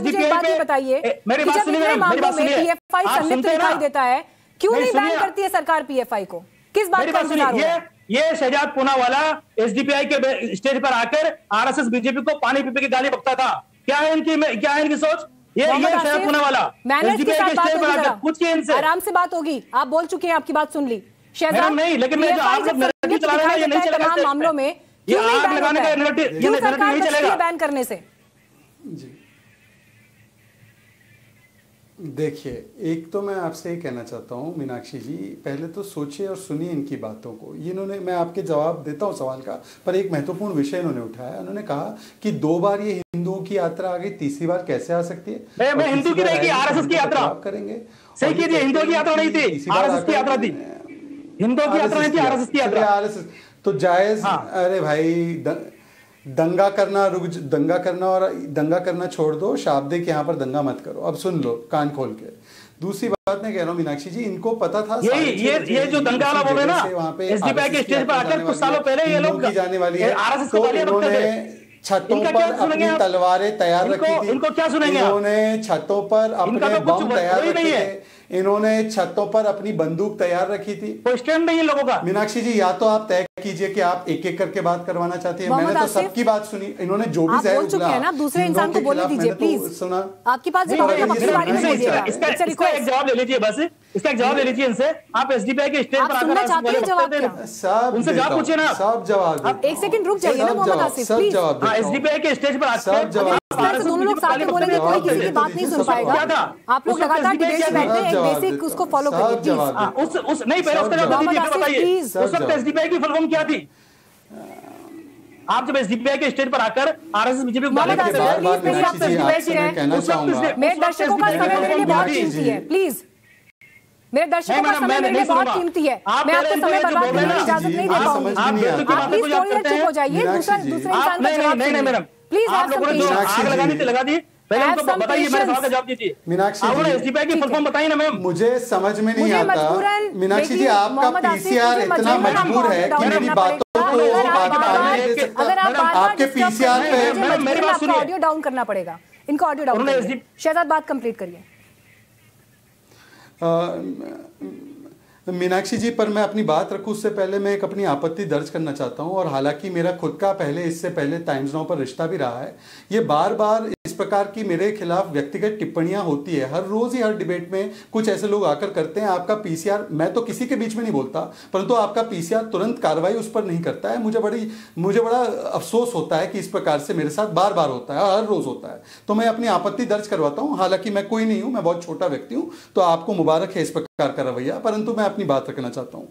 मुझे एक बात ये बताइए कि जब इतने मामलों में पीएफआई संलिप्त दिखाई देता है, क्यों नहीं बैन करती है सरकार पीएफआई को? किस बात का इंतजार हो रहा है? ये शहजाद पूनावाला एसडीपीआई के स्टेज पर आकर आरएसएस बीजेपी को पानी पी के गाली बकता था। क्या है इनकी सोच? ये शहजाद पूनावाला एसडीपीआई के स्टेज पर आकर पूछिए इनसे। आराम से बात होगी, आप बोल चुके हैं, आपकी बात सुन ली शहजाद। नहीं, लेकिन मैं जो आप लोग नैरेटिव चला रहे हैं ये नहीं चलेगा तमाम मामलों में, क्यों नहीं बैन लगाने का नैरेटिव नहीं चलेगा बैन करने से? जी देखिए, एक तो मैं आपसे ये कहना चाहता हूँ मीनाक्षी जी, पहले तो सोचिए और सुनिए इनकी बातों को। इन्होंने, मैं आपके जवाब देता हूँ सवाल का, पर एक महत्वपूर्ण विषय इन्होंने उठाया। उन्होंने कहा कि 2 बार ये हिंदुओं की यात्रा आ गई, तीसरी बार कैसे आ सकती है? मैं हिंदू की नहीं की, आरएसएस की यात्रा करेंगे। सही कीजिए, हिंदुओं की यात्रा नहीं थी, आरएसएस की यात्रा थी। हिंदुओं की यात्रा नहीं थी, आरएसएस की यात्रा। आरएसएस तो जायज। अरे भाई, दंगा करना छोड़ दो, शाब्दिक यहाँ पर दंगा मत करो। अब सुन लो कान खोल के। दूसरी बात मैं कह रहा हूँ मीनाक्षी जी, इनको पता था ये जो दंगा वाला बोल रहे हैं ना, एसडीपीआई के स्टेज पर आकर कुछ सालों पहले ये लोग जाने वाली है, तो इन्होंने छतों पर अपनी तलवारें तैयार रखी थी। इनको क्या सुनेंगे? इन्होंने छतों पर अपने बम तैयार रखे थे, इन्होंने छतों पर अपनी बंदूक तैयार रखी थी। कोई स्टैंड नहीं है लोगों का। मीनाक्षी जी, या तो आप तय कीजिए कि आप एक एक करके बात करवाना चाहती है। मैंने तो सबकी बात सुनी, इन्होंने जो भी बोल चुके हैं ना, दूसरे इंसान को बोलने दीजिए प्लीज। सुना आपकी बात इसका एक जवाब ले लीजिए, बस इसका एक जवाब ले लीजिए इनसे। आप एसडीपीआई के स्टेज पर आकर उनसे जवाब पूछिए ना। सब जवाब, एक सेकंड रुक जाइए ना मोहम्मद आसिफ प्लीज। एसडीपीआई के स्टेज पर आकर दोनों लोग साथ में बोलेंगे, कोई किसी की बात नहीं सुन पाएगा। आप लोग लगातार डिबेट में बैठते हैं, एक बेसिक उसको फॉलो करिए प्लीज। उस नहीं, पहले उसका जवाब दीजिए, बताइए उस वक्त एसडीपीआई की फुल फॉर्म क्या थी? आप जब एसडीपीआई के स्टेज पर आकर आरएसएस बीजेपी को गाली देते हैं, मेरे दर्शकों का समय मेरे लिए बहुत कीमती है, प्लीज मेरे दर्शकों का समय मेरे लिए बहुत कीमती है। मैं आपको समय बर्बाद करने की इजाजत नहीं दे पाऊंगी। आप प्लीज थोड़ी देर चुप हो जाइए, दूसरे इंसान का जवाब मैडम प्लीज। आप लोगों ने जो आग लगानी थी लगा दी, पहले उनको बताइए, मेरे सवाल का जवाब दीजिए। मीनाक्षी जी, एसडीपीआई की फुल फॉर्म बताइए ना मैम। मुझे समझ में नहीं आता मीनाक्षी जी, आपका पीसीआर इतना मजबूर है कि मेरी बातों को आपके पीसीआर पे मेरी बात सुनिए, ऑडियो डाउन करना पड़ेगा, इनको ऑडियो डाउन करिए। शहजाद बात कंप्लीट करिए। मीनाक्षी जी, पर मैं अपनी बात रखूं उससे पहले मैं एक अपनी आपत्ति दर्ज करना चाहता हूं। और हालांकि मेरा खुद का इससे पहले टाइम्स नाउ पर रिश्ता भी रहा है, ये बार बार इस प्रकार की मेरे खिलाफ व्यक्तिगत टिप्पणियां होती है। हर रोज ही हर डिबेट में कुछ ऐसे लोग आकर करते हैं। आपका पीसीआर, मैं तो किसी के बीच में नहीं बोलता, परंतु आपका पीसीआर तुरंत कार्रवाई उस पर नहीं करता है। मुझे बड़ा अफसोस होता है कि इस प्रकार से मेरे साथ बार बार होता है, हर रोज होता है। तो मैं अपनी आपत्ति दर्ज करवाता हूं। हालांकि मैं कोई नहीं हूं, मैं बहुत छोटा व्यक्ति हूं, तो आपको मुबारक है इस प्रकार का रवैया, परंतु मैं अपनी बात रखना चाहता हूं।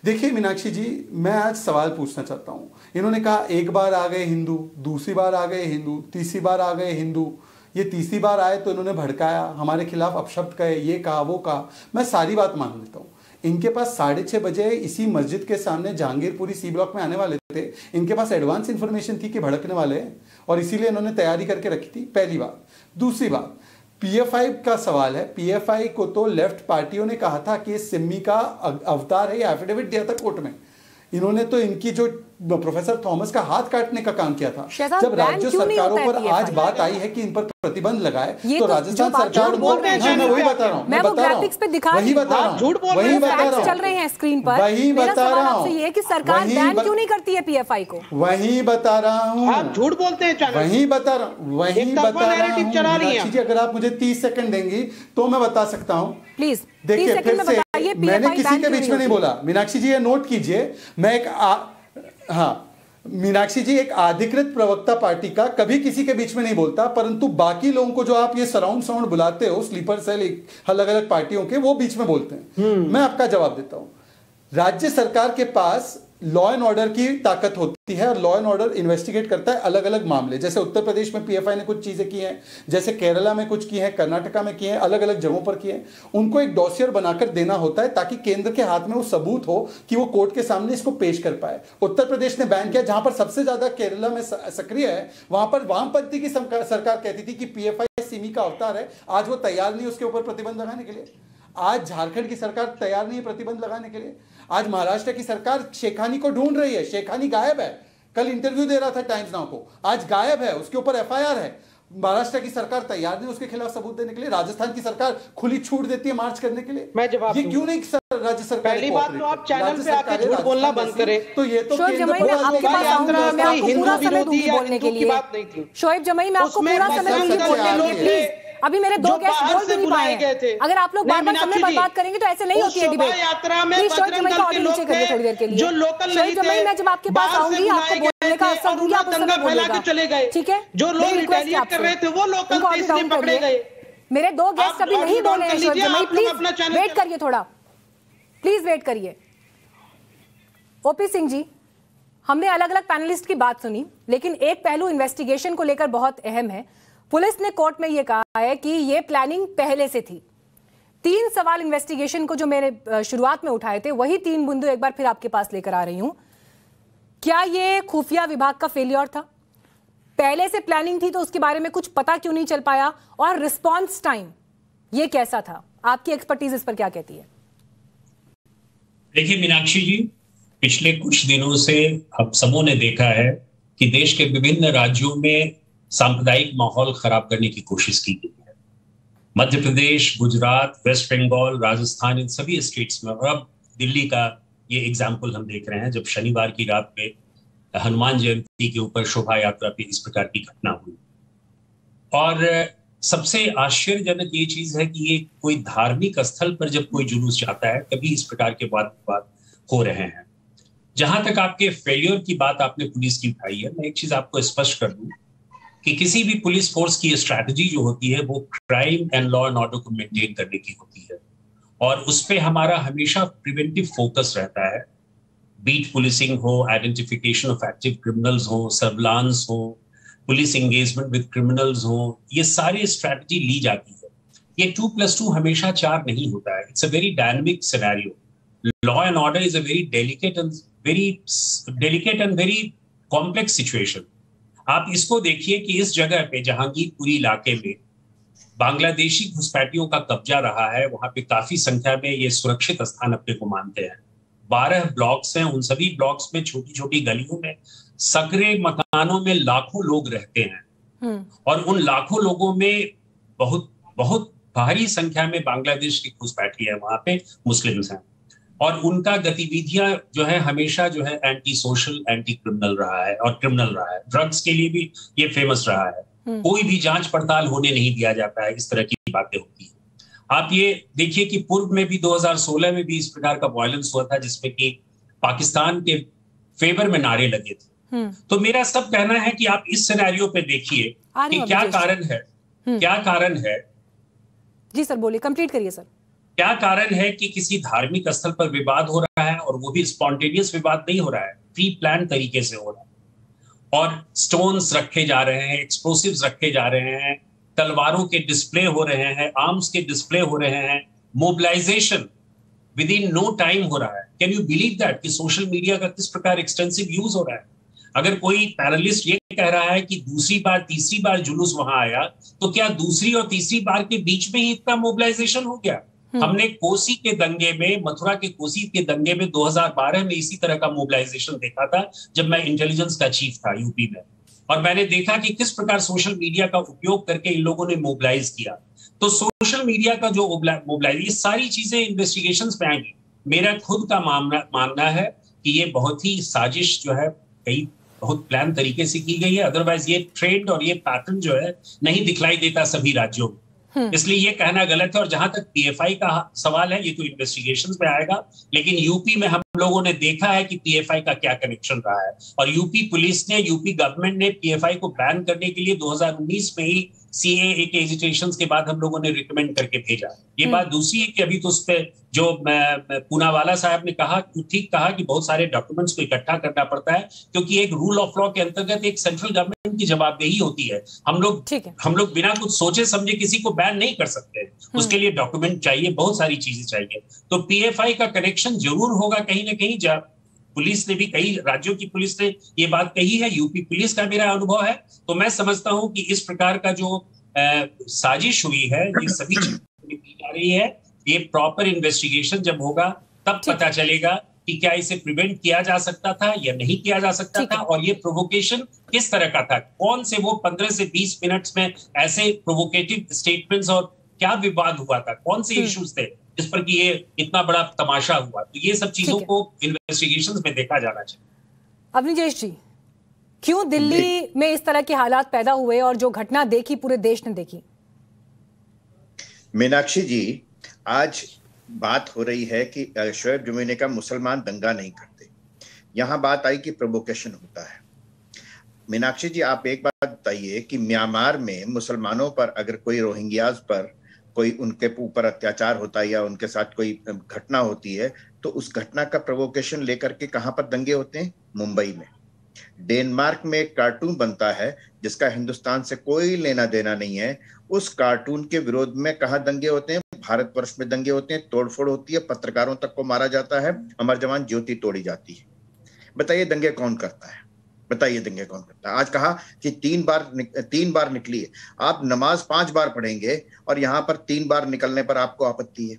देखिए मीनाक्षी जी, मैं आज सवाल पूछना चाहता हूं। इन्होंने कहा एक बार आ गए हिंदू, दूसरी बार आ गए हिंदू, तीसरी बार आ गए हिंदू। ये तीसरी बार आए तो इन्होंने भड़काया, हमारे खिलाफ अपशब्द कहे, ये कहा वो कहा। मैं सारी बात मान लेता हूँ। इनके पास 6:30 बजे इसी मस्जिद के सामने जहांगीरपुरी सी ब्लॉक में आने वाले थे। इनके पास एडवांस इंफॉर्मेशन थी कि भड़कने वाले हैं और इसीलिए इन्होंने तैयारी करके रखी थी, पहली बात। दूसरी बात, पीएफआई का सवाल है। पीएफआई को तो लेफ्ट पार्टियों ने कहा था कि सिम्मी का अवतार है, ये एफिडेविट दिया था कोर्ट में। इन्होंने तो इनकी जो प्रोफेसर थॉमस का हाथ काटने का काम किया था। जब राज्य सरकारों पर आज बात आई है कि इन पर प्रतिबंध लगाए, तो राजस्थान सरकार बोल रहे हैं, मैं वही बता रहा हूँ, मैं बता रहा हूँ, वही बता रहा हूँ, वही बता रहा हूँ, चल रहे हैं स्क्रीन पर, वही बता रहा हूँ। ये कि सरकार बैन क्यों नहीं करती है पीएफआई को? वही बता रहा हूँ, आप झूठ बोलते हैं, वही बता रहा हूँ, वही बता रहा हूँ। अगर आप मुझे 30 सेकंड देंगी तो मैं बता सकता हूँ, प्लीज। देखिए फिर से, मैंने किसी के बीच में नहीं बोला। मीनाक्षी जी ये नोट कीजिए, मैं एक हाँ मीनाक्षी जी, एक अधिकृत प्रवक्ता पार्टी का कभी किसी के बीच में नहीं बोलता, परंतु बाकी लोगों को जो आप ये सराउंड साउंड बुलाते हो, स्लीपर सेल अलग अलग पार्टियों के, वो बीच में बोलते हैं। मैं आपका जवाब देता हूं। राज्य सरकार के पास लॉ एंड ऑर्डर की ताकत होती है और लॉ एंड ऑर्डर इन्वेस्टिगेट करता है अलग अलग मामले। जैसे उत्तर प्रदेश में पीएफआई ने कुछ चीजें की हैं, जैसे केरला में कुछ की है, कर्नाटका में की है, अलग अलग जगहों पर की है। उनको एक डॉसियर बनाकर देना होता है ताकि केंद्र के हाथ में वो सबूत हो कि वो कोर्ट के सामने इसको पेश कर पाए। उत्तर प्रदेश ने बैन किया, जहां पर सबसे ज्यादा केरला में सक्रिय है, वहां पर वामपंथी की सरकार कहती थी कि पीएफआई सिमी का अवतार है। आज वो तैयार नहीं उसके ऊपर प्रतिबंध लगाने के लिए। आज झारखंड की सरकार तैयार नहीं है प्रतिबंध लगाने के लिए। आज महाराष्ट्र की सरकार शेखानी को ढूंढ रही है। शेखानी गायब है, कल इंटरव्यू दे रहा था टाइम्स नाउ को, आज गायब है, उसके ऊपर एफआईआर है। महाराष्ट्र की सरकार तैयार नहीं उसके खिलाफ सबूत देने के लिए। राजस्थान की सरकार खुली छूट देती है मार्च करने के लिए। मैं जवाब ये क्यों नहीं राज्य सरकार? पहली बात तो आप चैनल पे आके झूठ बोलना बंद करें। तो ये तो शोएब जमाई, मैं आपके पास आऊंगी, मैं आपको पूरा समय दूंगी बोलने के लिए। शोएब जमाई, मैं आपको पूरा समय दूंगी बोलने के लिए, प्लीज। अभी मेरे दो गेस्ट बोल भी नहीं पाए हैं। अगर आप लोग बार बार समय बर्बाद करेंगे तो ऐसे नहीं होती है डिबेट। प्लीज शोएब जमाई का ऑडियो नीचे करिए थोड़ी देर के लिए। शोएब जमाई, मैं जब आपके पास आऊंगी आपको बोलने का अवसर दूंगी, आप उस समय बोलिएगा, ठीक है? जो लोग रिटेलिएट कर रहे थे वो लोकल थे इसलिए पकड़े गए। मेरे दो गेस्ट अभी नहीं बोले हैं शोएब जमाई, प्लीज वेट करिए थोड़ा, प्लीज वेट करिए। ओपी सिंह जी, हमने अलग अलग पैनलिस्ट की बात सुनी, लेकिन एक पहलू इन्वेस्टिगेशन को लेकर बहुत अहम है। पुलिस ने कोर्ट में यह कहा है कि यह प्लानिंग पहले से थी। 3 सवाल इन्वेस्टिगेशन को जो मैंने शुरुआत में उठाए थे, वही 3 बिंदु एक बार फिर आपके पास लेकर आ रही हूं। क्या यह खुफिया विभाग का फेलियर था? पहले से प्लानिंग थी तो उसके बारे में कुछ पता क्यों नहीं चल पाया? और रिस्पॉन्स टाइम यह कैसा था? आपकी एक्सपर्टीज इस पर क्या कहती है? देखिए मीनाक्षी जी, पिछले कुछ दिनों से हम सबों ने देखा है कि देश के विभिन्न राज्यों में सांप्रदायिक माहौल खराब करने की कोशिश की गई है। मध्य प्रदेश, गुजरात, वेस्ट बंगाल, राजस्थान, इन सभी स्टेट्स में, और अब दिल्ली का ये एग्जाम्पल हम देख रहे हैं, जब शनिवार की रात में हनुमान जयंती के ऊपर शोभा यात्रा पे इस प्रकार की घटना हुई। और सबसे आश्चर्यजनक ये चीज है कि ये कोई धार्मिक स्थल पर जब कोई जुलूस जाता है तभी इस प्रकार के वाद विवाद हो रहे हैं। जहां तक आपके फेलियर की बात आपने पुलिस की उठाई है, मैं एक चीज आपको स्पष्ट कर दूं कि किसी भी पुलिस फोर्स की स्ट्रैटेजी जो होती है वो crime and law and order को मेंटेन करने की होती है, और उस पे हमारा हमेशा प्रिवेंटिव फोकस रहता है। बीट पुलिसिंग हो, आइडेंटिफिकेशन ऑफ एक्टिव क्रिमिनल्स हो, सर्विलांस हो, पुलिस एंगेजमेंट विद क्रिमिनल्स हो, ये सारी स्ट्रैटेजी ली जाती है। ये 2+2 हमेशा 4 नहीं होता है। It's a very dynamic scenario. Law and order is a very delicate and very complex situation. आप इसको देखिए कि इस जगह पे जहांगीरपुरी इलाके में बांग्लादेशी घुसपैठियों का कब्जा रहा है। वहां पे काफी संख्या में ये सुरक्षित स्थान अपने को मानते हैं। 12 ब्लॉक्स हैं, उन सभी ब्लॉक्स में छोटी छोटी गलियों में सकरे मकानों में लाखों लोग रहते हैं, और उन लाखों लोगों में बहुत बहुत भारी संख्या में बांग्लादेश की घुसपैठी है। वहां पे मुस्लिम्स हैं, और उनका गतिविधियां जो है हमेशा जो है एंटी सोशल, एंटी क्रिमिनल रहा है और क्रिमिनल रहा है। ड्रग्स के लिए भी ये फेमस रहा है। कोई भी जांच पड़ताल होने नहीं दिया जाता है, इस तरह की बातें होती है। आप ये देखिए कि पूर्व में भी 2016 में भी इस प्रकार का वायलेंस हुआ था, जिसमें कि पाकिस्तान के फेवर में नारे लगे थे। तो मेरा सब कहना है कि आप इस सिनेरियो पे देखिए कि क्या कारण है। जी सर बोलिए, कंप्लीट करिए सर। क्या कारण है कि किसी धार्मिक स्थल पर विवाद हो रहा है, और वो भी स्पॉन्टेनियस विवाद नहीं हो रहा है, प्री प्लान तरीके से हो रहा है, और स्टोन्स रखे जा रहे हैं, एक्सप्लोसिव्स रखे जा रहे हैं, तलवारों के डिस्प्ले हो रहे हैं, आर्म्स के डिस्प्ले हो रहे हैं, mobilisation within no time हो रहा है। कैन यू बिलीव दैट कि सोशल मीडिया का किस प्रकार एक्सटेंसिव यूज हो रहा है? अगर कोई पैनलिस्ट ये कह रहा है कि दूसरी बार तीसरी बार जुलूस वहां आया, तो क्या दूसरी और तीसरी बार के बीच में ही इतना मोबिलाइजेशन हो गया? हमने कोसी के दंगे में, मथुरा के कोसी के दंगे में 2012 में इसी तरह का मोबिलाइजेशन देखा था, जब मैं इंटेलिजेंस का चीफ था यूपी में, और मैंने देखा कि किस प्रकार सोशल मीडिया का उपयोग करके इन लोगों ने मोबिलाइज किया। तो सोशल मीडिया का जो मोबिलाइज, ये सारी चीजें इन्वेस्टिगेशंस में आएंगी। मेरा खुद का मानना है कि ये बहुत ही साजिश जो है कई बहुत प्लान तरीके से की गई है। अदरवाइज ये ट्रेंड और ये पैटर्न जो है नहीं दिखलाई देता सभी राज्यों में, इसलिए ये कहना गलत है। और जहां तक पीएफआई का सवाल है, ये तो इन्वेस्टिगेशंस में आएगा, लेकिन यूपी में हम लोगों ने देखा है कि पीएफआई का क्या कनेक्शन रहा है, और यूपी पुलिस ने, यूपी गवर्नमेंट ने पीएफआई को बैन करने के लिए 2019 में ही सीएए के एजिटेशंस के बाद हम लोगों ने रिकमेंड करके भेजा। ये बात दूसरी है कि अभी तो उस पर जो पूनावाला साहब ने कहा, ठीक कहा कि बहुत सारे डॉक्यूमेंट्स को इकट्ठा करना पड़ता है, क्योंकि एक रूल ऑफ लॉ के अंतर्गत एक सेंट्रल गवर्नमेंट की जवाबदेही होती है। हम लोग बिना कुछ सोचे समझे किसी को बैन नहीं कर सकते, उसके लिए डॉक्यूमेंट चाहिए, बहुत सारी चीजें चाहिए। तो पीएफआई का कनेक्शन जरूर होगा कहीं ना कहीं। पुलिस ने भी, कई राज्यों की पुलिस ने ये बात कही है, यूपी पुलिस का मेरा अनुभव है। तो मैं समझता हूं कि इस प्रकार का जो साजिश हुई है, ये सभी चीजें की जा रही है। ये प्रॉपर इन्वेस्टिगेशन जब होगा तब पता चलेगा कि क्या इसे प्रिवेंट किया जा सकता था या नहीं किया जा सकता था, और ये प्रोवोकेशन किस तरह का था, कौन से वो 15 से 20 मिनट्स में ऐसे प्रोवोकेटिव स्टेटमेंट्स, और क्या विवाद हुआ था, कौन से इश्यूज थे जिस पर कि ये इतना बड़ा तमाशा हुआ। तो ये सब चीजों को इन्वेस्टिगेशंस में देखा जाना चाहिए। अवनीश जी, क्यों दिल्ली में इस तरह के हालात पैदा हुए और जो घटना देखी पूरे देश ने देखी? मीनाक्षी जी, आज बात हो रही है कि शोएब जमुई ने कहा मुसलमान दंगा नहीं करते, यहां बात आई कि प्रोवोकेशन होता है। मीनाक्षी जी, आप एक बात बताइए कि म्यांमार में मुसलमानों पर अगर कोई रोहिंग्याज पर कोई उनके ऊपर अत्याचार होता है या उनके साथ कोई घटना होती है, तो उस घटना का प्रोवोकेशन लेकर के कहां पर दंगे होते हैं? मुंबई में। डेनमार्क में एक कार्टून बनता है जिसका हिंदुस्तान से कोई लेना देना नहीं है, उस कार्टून के विरोध में कहां दंगे होते हैं? भारतवर्ष में दंगे होते हैं, तोड़फोड़ होती है, पत्रकारों तक को मारा जाता है, अमर जवान ज्योति तोड़ी जाती है। बताइए दंगे कौन करता है? बताइए दंगे कौन करता है? आज कहा कि 3 बार निकली है, आप नमाज 5 बार पढ़ेंगे और यहां पर 3 बार निकलने पर आपको आपत्ति है।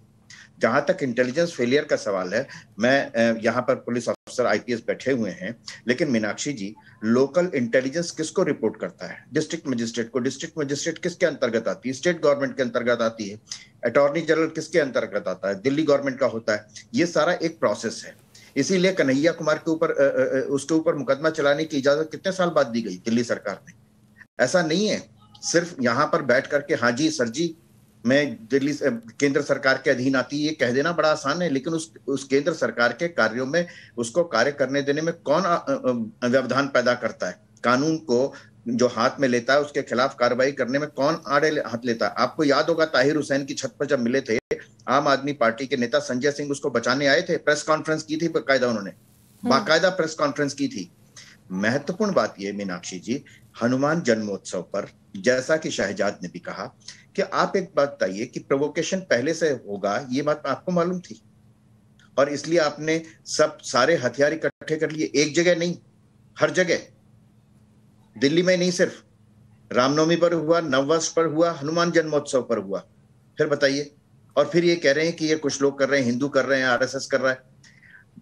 जहां तक इंटेलिजेंस फेलियर का सवाल है, मैं यहाँ पर पुलिस अफसर आईपीएस बैठे हुए हैं, लेकिन मीनाक्षी जी, लोकल इंटेलिजेंस किसको रिपोर्ट करता है? डिस्ट्रिक्ट मजिस्ट्रेट को। डिस्ट्रिक्ट मजिस्ट्रेट किसके अंतर्गत आती है? स्टेट गवर्नमेंट के अंतर्गत आती है। अटॉर्नी जनरल किसके अंतर्गत आता है? दिल्ली गवर्नमेंट का होता है। ये सारा एक प्रोसेस है। इसीलिए कन्हैया कुमार के ऊपर उसके ऊपर मुकदमा चलाने की इजाजत कितने साल बाद दी गई दिल्ली सरकार ने? ऐसा नहीं है सिर्फ यहाँ पर बैठ करके हाँ जी सर जी मैं दिल्ली केंद्र सरकार के अधीन आती है ये कह देना बड़ा आसान है, लेकिन उस केंद्र सरकार के कार्यों में उसको कार्य करने देने में कौन व्यवधान पैदा करता है? कानून को जो हाथ में लेता है उसके खिलाफ कार्रवाई करने में कौन आड़े हाथ लेता है? आपको याद होगा ताहिर हुसैन की छत पर जब मिले थे आम आदमी पार्टी के नेता संजय सिंह, उसको बचाने आए थे, प्रेस कॉन्फ्रेंस की थी बाकायदा, उन्होंने बाकायदा प्रेस कॉन्फ्रेंस की थी। महत्वपूर्ण बात यह मीनाक्षी जी, हनुमान जन्मोत्सव पर जैसा कि शहजाद ने भी कहा कि आप एक बात बताइए कि प्रोवोकेशन पहले से होगा, ये बात आपको मालूम थी और इसलिए आपने सारे हथियार इकट्ठे कर लिए? एक जगह नहीं, हर जगह, दिल्ली में नहीं, सिर्फ रामनवमी पर हुआ, नववर्ष पर हुआ, हनुमान जन्मोत्सव पर हुआ। फिर बताइए, और फिर ये कह रहे हैं कि ये कुछ लोग कर रहे हैं, हिंदू कर रहे हैं, आरएसएस कर रहा है।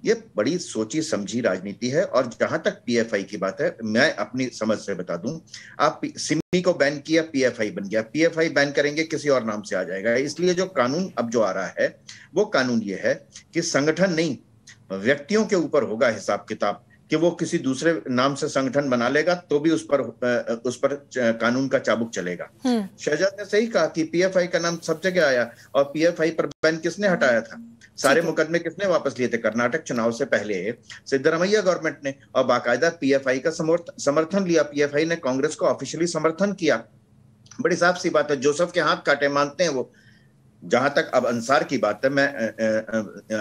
ये बड़ी सोची समझी राजनीति है। और जहां तक पीएफआई की बात है, मैं अपनी समझ से बता दूं, आप सिमी को बैन किया, पीएफआई बन गया, पीएफआई बैन करेंगे किसी और नाम से आ जाएगा। इसलिए जो कानून अब जो आ रहा है वो कानून ये है कि संगठन नहीं, व्यक्तियों के ऊपर होगा हिसाब किताब, कि वो किसी दूसरे नाम से संगठन बना लेगा तो भी उस पर कानून का चाबुक चलेगा। शहजाद ने सही कहा कि पीएफआई का नाम सब जगह आया, और पीएफआई पर बैन किसने हटाया था? सारे मुकदमे किसने वापस लिए थे? कर्नाटक चुनाव से पहले सिद्धरामैया गवर्नमेंट ने, और बाकायदा पीएफआई का समर्थन लिया। पीएफआई ने कांग्रेस को ऑफिशियली समर्थन किया। बड़ी साफ सी बात है, जोसेफ के हाथ काटे मानते हैं वो। जहां तक अब अंसार की बात है, मैं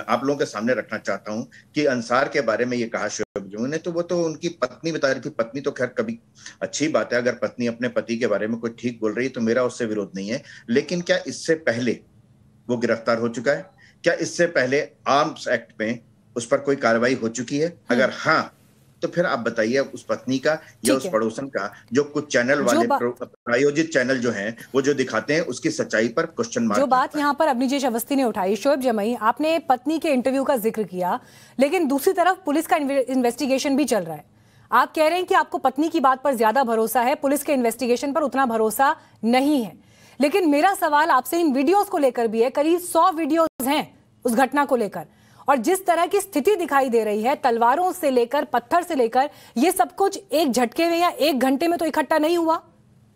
आप लोगों के सामने रखना चाहता हूं कि अंसार के बारे में ये कहा शोएब जमुई ने, तो वो तो उनकी पत्नी बता रही थी। पत्नी तो खैर कभी अच्छी बात है, अगर पत्नी अपने पति के बारे में कोई ठीक बोल रही है तो मेरा उससे विरोध नहीं है, लेकिन क्या इससे पहले वो गिरफ्तार हो चुका है? क्या इससे पहले आर्म्स एक्ट में उस पर कोई कार्रवाई हो चुकी है? अगर हाँ, तो फिर आप बताइए उस पत्नी का या उस पड़ोसन का, जो कुछ चैनल वाले प्रायोजित चैनल जो हैं वो जो दिखाते हैं, उसकी सच्चाई पर क्वेश्चन मार्क। जो बात यहाँ पर अवनीश अवस्थी ने उठाई, शोएब जमुई, आपने पत्नी के इंटरव्यू का जिक्र किया, लेकिन दूसरी तरफ पुलिस का इन्वेस्टिगेशन भी चल रहा है। आप कह रहे हैं कि आपको पत्नी की बात पर ज्यादा भरोसा है, पुलिस के इन्वेस्टिगेशन पर उतना भरोसा नहीं है। लेकिन मेरा सवाल आपसे इन वीडियोस को लेकर भी है। करीब 100 वीडियोस हैं उस घटना को लेकर, और जिस तरह की स्थिति दिखाई दे रही है, तलवारों से लेकर पत्थर से लेकर, ये सब कुछ एक झटके में या एक घंटे में तो इकट्ठा नहीं हुआ,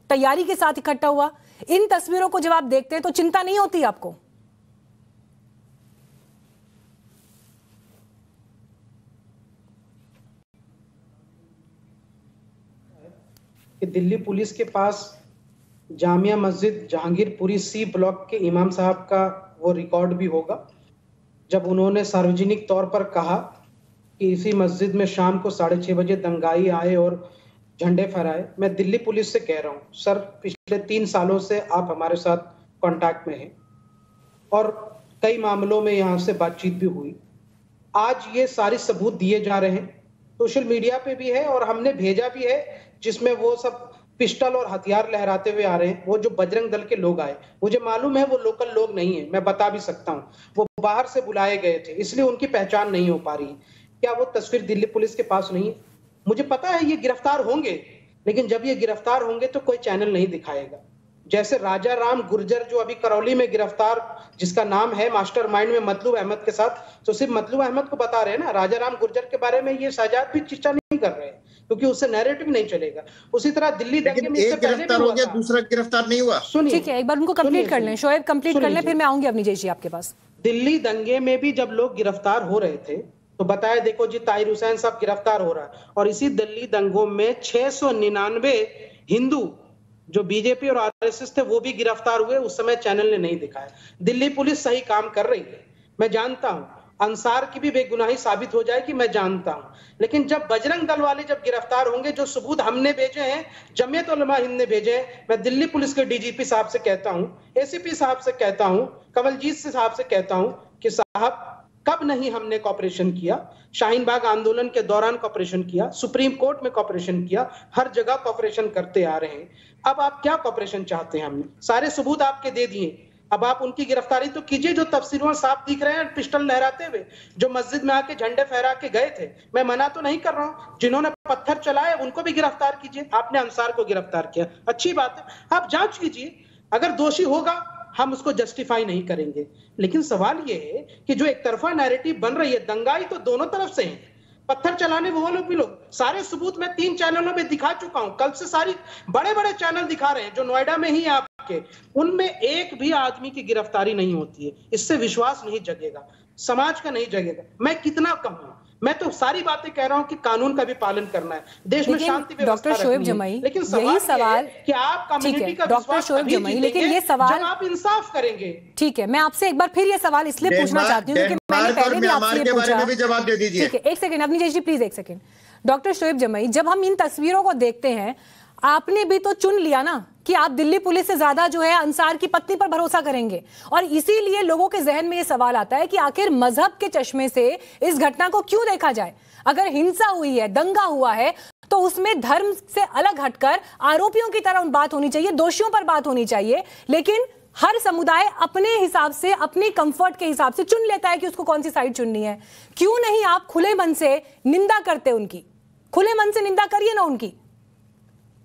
तैयारी के साथ इकट्ठा हुआ। इन तस्वीरों को जब आप देखते हैं तो चिंता नहीं होती आपको? कि दिल्ली पुलिस के पास जामिया मस्जिद जहांगीरपुरी सी ब्लॉक के इमाम साहब का वो रिकॉर्ड भी होगा, जब उन्होंने सार्वजनिक तौर पर कहा कि इसी मस्जिद में शाम को 6:30 बजे दंगाई आए और झंडे फहराए। मैं दिल्ली पुलिस से कह रहा हूँ, सर पिछले 3 सालों से आप हमारे साथ कांटेक्ट में हैं और कई मामलों में यहाँ से बातचीत भी हुई। आज ये सारे सबूत दिए जा रहे हैं, सोशल मीडिया पे भी है और हमने भेजा भी है, जिसमें वो सब पिस्टल और हथियार लहराते हुए आ रहे हैं। वो जो बजरंग दल के लोग आए, मुझे मालूम है वो लोकल लोग नहीं है, मैं बता भी सकता हूँ, वो बाहर से बुलाए गए थे, इसलिए उनकी पहचान नहीं हो पा रही। क्या वो तस्वीर दिल्ली पुलिस के पास नहीं है? मुझे पता है ये गिरफ्तार होंगे, लेकिन जब ये गिरफ्तार होंगे तो कोई चैनल नहीं दिखाएगा। जैसे राजा राम गुर्जर जो अभी करौली में गिरफ्तार, जिसका नाम है मास्टरमाइंड में मतलूब अहमद के साथ, तो सिर्फ मतलूब अहमद को बता रहे हैं ना, राजा राम गुर्जर के बारे में ये शहजाद भी चर्चा नहीं कर रहे हैं, क्योंकि उससे नैरेटिव नहीं चलेगा। उसी तरह दिल्ली दंगे में इससे पहले गिरफ्तार हो गया, दूसरा गिरफ्तार नहीं हुआ। सुनिए, ठीक है, एक बार उनको कंप्लीट कर लें, शोएब कंप्लीट कर लें, फिर मैं आऊंगी अवनीश जी आपके पास। दिल्ली दंगे में भी जब लोग गिरफ्तार हो रहे थे तो बताया, देखो जी ताहिर हुसैन साहब गिरफ्तार हो रहा है, और इसी दिल्ली दंगों में 699 हिंदू जो बीजेपी और आरएसएस थे वो भी गिरफ्तार हुए। उस समय चैनल ने नहीं दिखाया। दिल्ली पुलिस सही काम कर रही है, मैं जानता हूं। अंसार की भी बेगुनाही साबित हो जाएगी, मैं जानता हूं, लेकिन जब बजरंग दल वाले जब गिरफ्तार होंगे, जो सबूत हमने भेजे हैं, जमीयत उलमा हिंद ने भेजे हैं, मैं दिल्ली पुलिस के डीजीपी साहब से कहता हूं, एसीपी साहब से कहता हूं, कमलजीत साहब से कहता हूं कि साहब कब नहीं हमने कॉपरेशन किया, शाहीन बाग आंदोलन के दौरान कॉपरेशन किया, सुप्रीम कोर्ट में कॉपरेशन किया, हर जगह कॉपरेशन करते आ रहे हैं। अब आप क्या कॉपरेशन चाहते हैं? हमने सारे सबूत आपके दे दिए, अब आप उनकी गिरफ्तारी तो कीजिए। जो तफसीरों में साफ दिख रहे हैं पिस्टल लहराते हुए, जो मस्जिद में आके झंडे फहरा के गए थे, मैं मना तो नहीं कर रहा हूं, जिन्होंने पत्थर चलाए उनको भी गिरफ्तार कीजिए। आपने अंसार को गिरफ्तार किया, अच्छी बात है, आप जांच कीजिए, अगर दोषी होगा हम उसको जस्टिफाई नहीं करेंगे। लेकिन सवाल ये है कि जो एक तरफा नैरेटिव बन रही है, दंगाई तो दोनों तरफ से है, पत्थर चलाने वो लोग भी लोग, सारे सबूत मैं 3 चैनलों में दिखा चुका हूं, कल से सारी बड़े बड़े चैनल दिखा रहे हैं जो नोएडा में ही आपके, उनमें एक भी आदमी की गिरफ्तारी नहीं होती है। इससे विश्वास नहीं जगेगा, समाज का नहीं जगेगा। मैं कितना कहूं, मैं तो सारी बातें कह रहा हूं कि कानून का भी पालन करना है, देश में शांति व्यवस्था डॉक्टर शोएब जमाई, लेकिन यही सवाल कि आप कम्युनिटी का डॉक्टर शोएब जमाई, लेकिन ये सवाल जब आप इंसाफ करेंगे। ठीक है, मैं आपसे एक बार फिर ये सवाल इसलिए पूछना चाहती हूँ क्योंकि मैंने पहले भी आपसे ये पूछा। जवाब दे दीजिए। ठीक है, एक सेकंड अवनीश जी प्लीज, एक सेकंड। डॉक्टर शोएब जमाई, जब हम इन तस्वीरों को देखते हैं, आपने भी तो चुन लिया ना कि आप दिल्ली पुलिस से ज्यादा जो है अंसार की पत्नी पर भरोसा करेंगे, और इसीलिए लोगों के जहन में यह सवाल आता है कि आखिर मजहब के चश्मे से इस घटना को क्यों देखा जाए। अगर हिंसा हुई है, दंगा हुआ है, तो उसमें धर्म से अलग हटकर आरोपियों की तरह बात होनी चाहिए, दोषियों पर बात होनी चाहिए। लेकिन हर समुदाय अपने हिसाब से, अपने कंफर्ट के हिसाब से चुन लेता है कि उसको कौन सी साइड चुननी है। क्यों नहीं आप खुले मन से निंदा करते उनकी, खुले मन से निंदा करिए ना उनकी।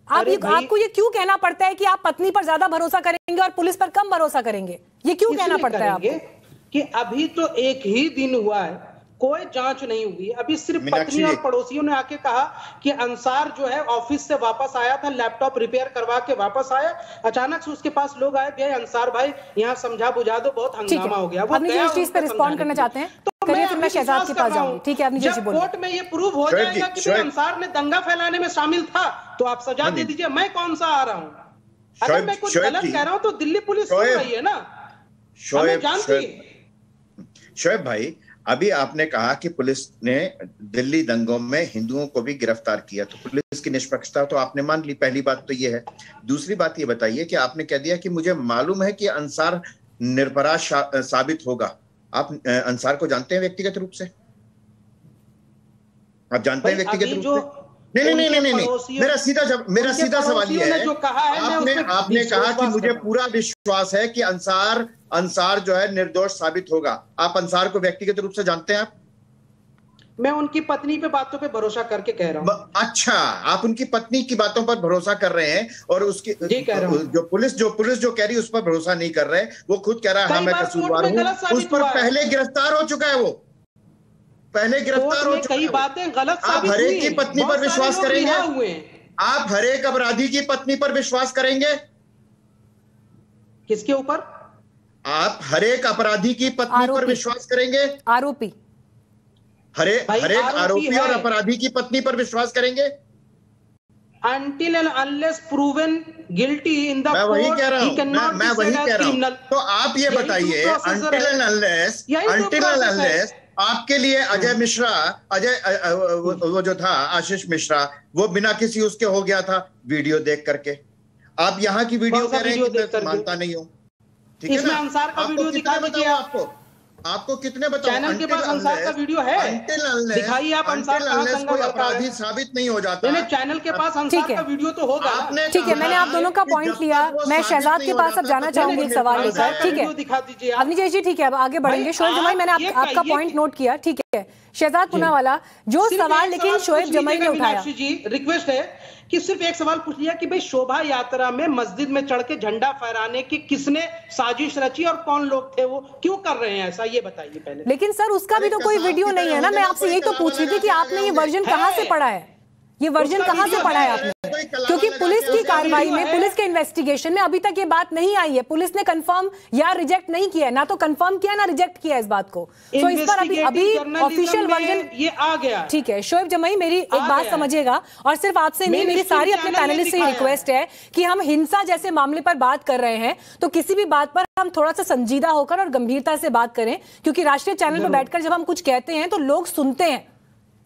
आपको ये क्यों कहना पड़ता है कि आप पत्नी पर ज्यादा भरोसा करेंगे और पुलिस पर कम भरोसा करेंगे? ये क्यों कहना पड़ता है आपको? कि अभी तो एक ही दिन हुआ है, कोई जांच नहीं हुई। अभी सिर्फ पत्नी और पड़ोसियों ने आके कहा कि अंसार जो है ऑफिस से वापस आया था, लैपटॉप रिपेयर करवा के वापस आया, अचानक से उसके पास लोग आए, भाई अंसार भाई यहाँ समझा बुझा दो, बहुत हंगामा हो गया। वो जिस चीज पर रिस्पॉन्ड करना चाहते हैं करिए, फिर मैं शहजाद के पास जाऊंगी। ठीक है, अपनी जैसी बोलिए। कोर्ट में ये प्रूव हो जाएगा कि अंसार ने दंगा फैलाने में शामिल था, तो आप सजा दे दीजिए, मैं कौन सा आ रहा हूँ। अगर मैं कुछ गलत कह रहा हूँ तो दिल्ली पुलिस सुन रही है ना, हमें जानती है। शोएब भाई, अभी आपने कहा कि पुलिस ने दिल्ली दंगों में हिंदुओं को भी गिरफ्तार किया, तो पुलिस की निष्पक्षता तो आपने मान ली, पहली बात तो ये है। दूसरी बात ये बताइए कि आपने कह दिया कि मुझे मालूम है कि अंसार निरपराध साबित होगा। आप अंसार को जानते हैं व्यक्तिगत रूप से? आप जानते हैं व्यक्तिगत रूप से? नहीं, मेरा सीधा सवाल ये है, आपने कहा कि मुझे पूरा विश्वास है कि अंसार जो है निर्दोष साबित होगा। आप अंसार को व्यक्तिगत रूप से जानते हैं? आप? मैं उनकी पत्नी पे बातों पे भरोसा करके कह रहा हूँ। अच्छा, आप उनकी पत्नी की बातों पर भरोसा कर रहे हैं और उसकी जो पुलिस जो कह रही है उस पर भरोसा नहीं कर रहे। वो खुद कह रहा है हाँ मैं कसूरवार हूँ, उस पर पहले गिरफ्तार हो चुका है, वो पहले गिरफ्तार हो चुका है। कई बातें गलत आप हरेक की पत्नी पर विश्वास करेंगे? आप हरेक अपराधी की पत्नी पर विश्वास करेंगे? किसके ऊपर? आप हरेक अपराधी की पत्नी पर विश्वास करेंगे? आरोपी, हरेक आरोपी और अपराधी की पत्नी पर विश्वास करेंगे? until and unless proven guilty in the मैं वही court, कह रहा he हूँ, cannot मैं be वही said as कह रहा हूँ। criminal. तो आप ये बताइए, until and unless आपके लिए अजय मिश्रा, वो जो था आशीष मिश्रा, वो बिना किसी उसके हो गया था वीडियो देख करके। आप यहाँ की वीडियो कह रहे हैं कि मैं मानता नहीं हूँ, ठीक है ना? इसमें अंसार का वीडियो दिखा दीजिए आपको कितने बताओ? चैनल के पास अंसार का वीडियो है, दिखाइए आप अंसार कहां कोई अपराधी साबित नहीं हो जाता। नहीं, चैनल के पास अंसार का वीडियो तो होगा। ठीक है, मैंने आप दोनों का पॉइंट लिया। मैं शहजाद के पास अब जाना चाहूंगी एक सवाल लेकर। ठीक है अवनीश जी, ठीक है, अब आगे बढ़ेंगे। शोएब जमाई, मैंने आपका पॉइंट नोट किया, ठीक है। शहजाद पुनावाला, जो सवाल लेकिन शोएब जमाई ने उठाया, रिक्वेस्ट है कि सिर्फ एक सवाल पूछ लिया कि भाई शोभा यात्रा में मस्जिद में चढ़ के झंडा फहराने की किसने साजिश रची और कौन लोग थे, वो क्यों कर रहे हैं ऐसा, ये बताइए पहले। लेकिन सर उसका भी तो कोई वीडियो नहीं है ना। मैं आपसे यही तो पूछ रही थी कि आपने ये वर्जन कहां से पढ़ा है, ये वर्जन कहां से पढ़ा है आपने? क्योंकि पुलिस की कार्रवाई में, पुलिस के इन्वेस्टिगेशन में अभी तक ये बात नहीं आई है। पुलिस ने कंफर्म या रिजेक्ट नहीं किया है, ना तो कंफर्म किया ना रिजेक्ट किया इस बात को। तो इस पर अभी ऑफिशियल वर्जन ये आ गया। ठीक है शोएब जमाई, मेरी एक बात समझिएगा, और सिर्फ आपसे नहीं, मेरी सारी अपने पैनलिस्ट से रिक्वेस्ट है कि हम हिंसा जैसे मामले पर बात कर रहे हैं तो किसी भी बात पर हम थोड़ा सा संजीदा होकर और गंभीरता से बात करें, क्योंकि राष्ट्रीय चैनल पर बैठकर जब हम कुछ कहते हैं तो लोग सुनते हैं,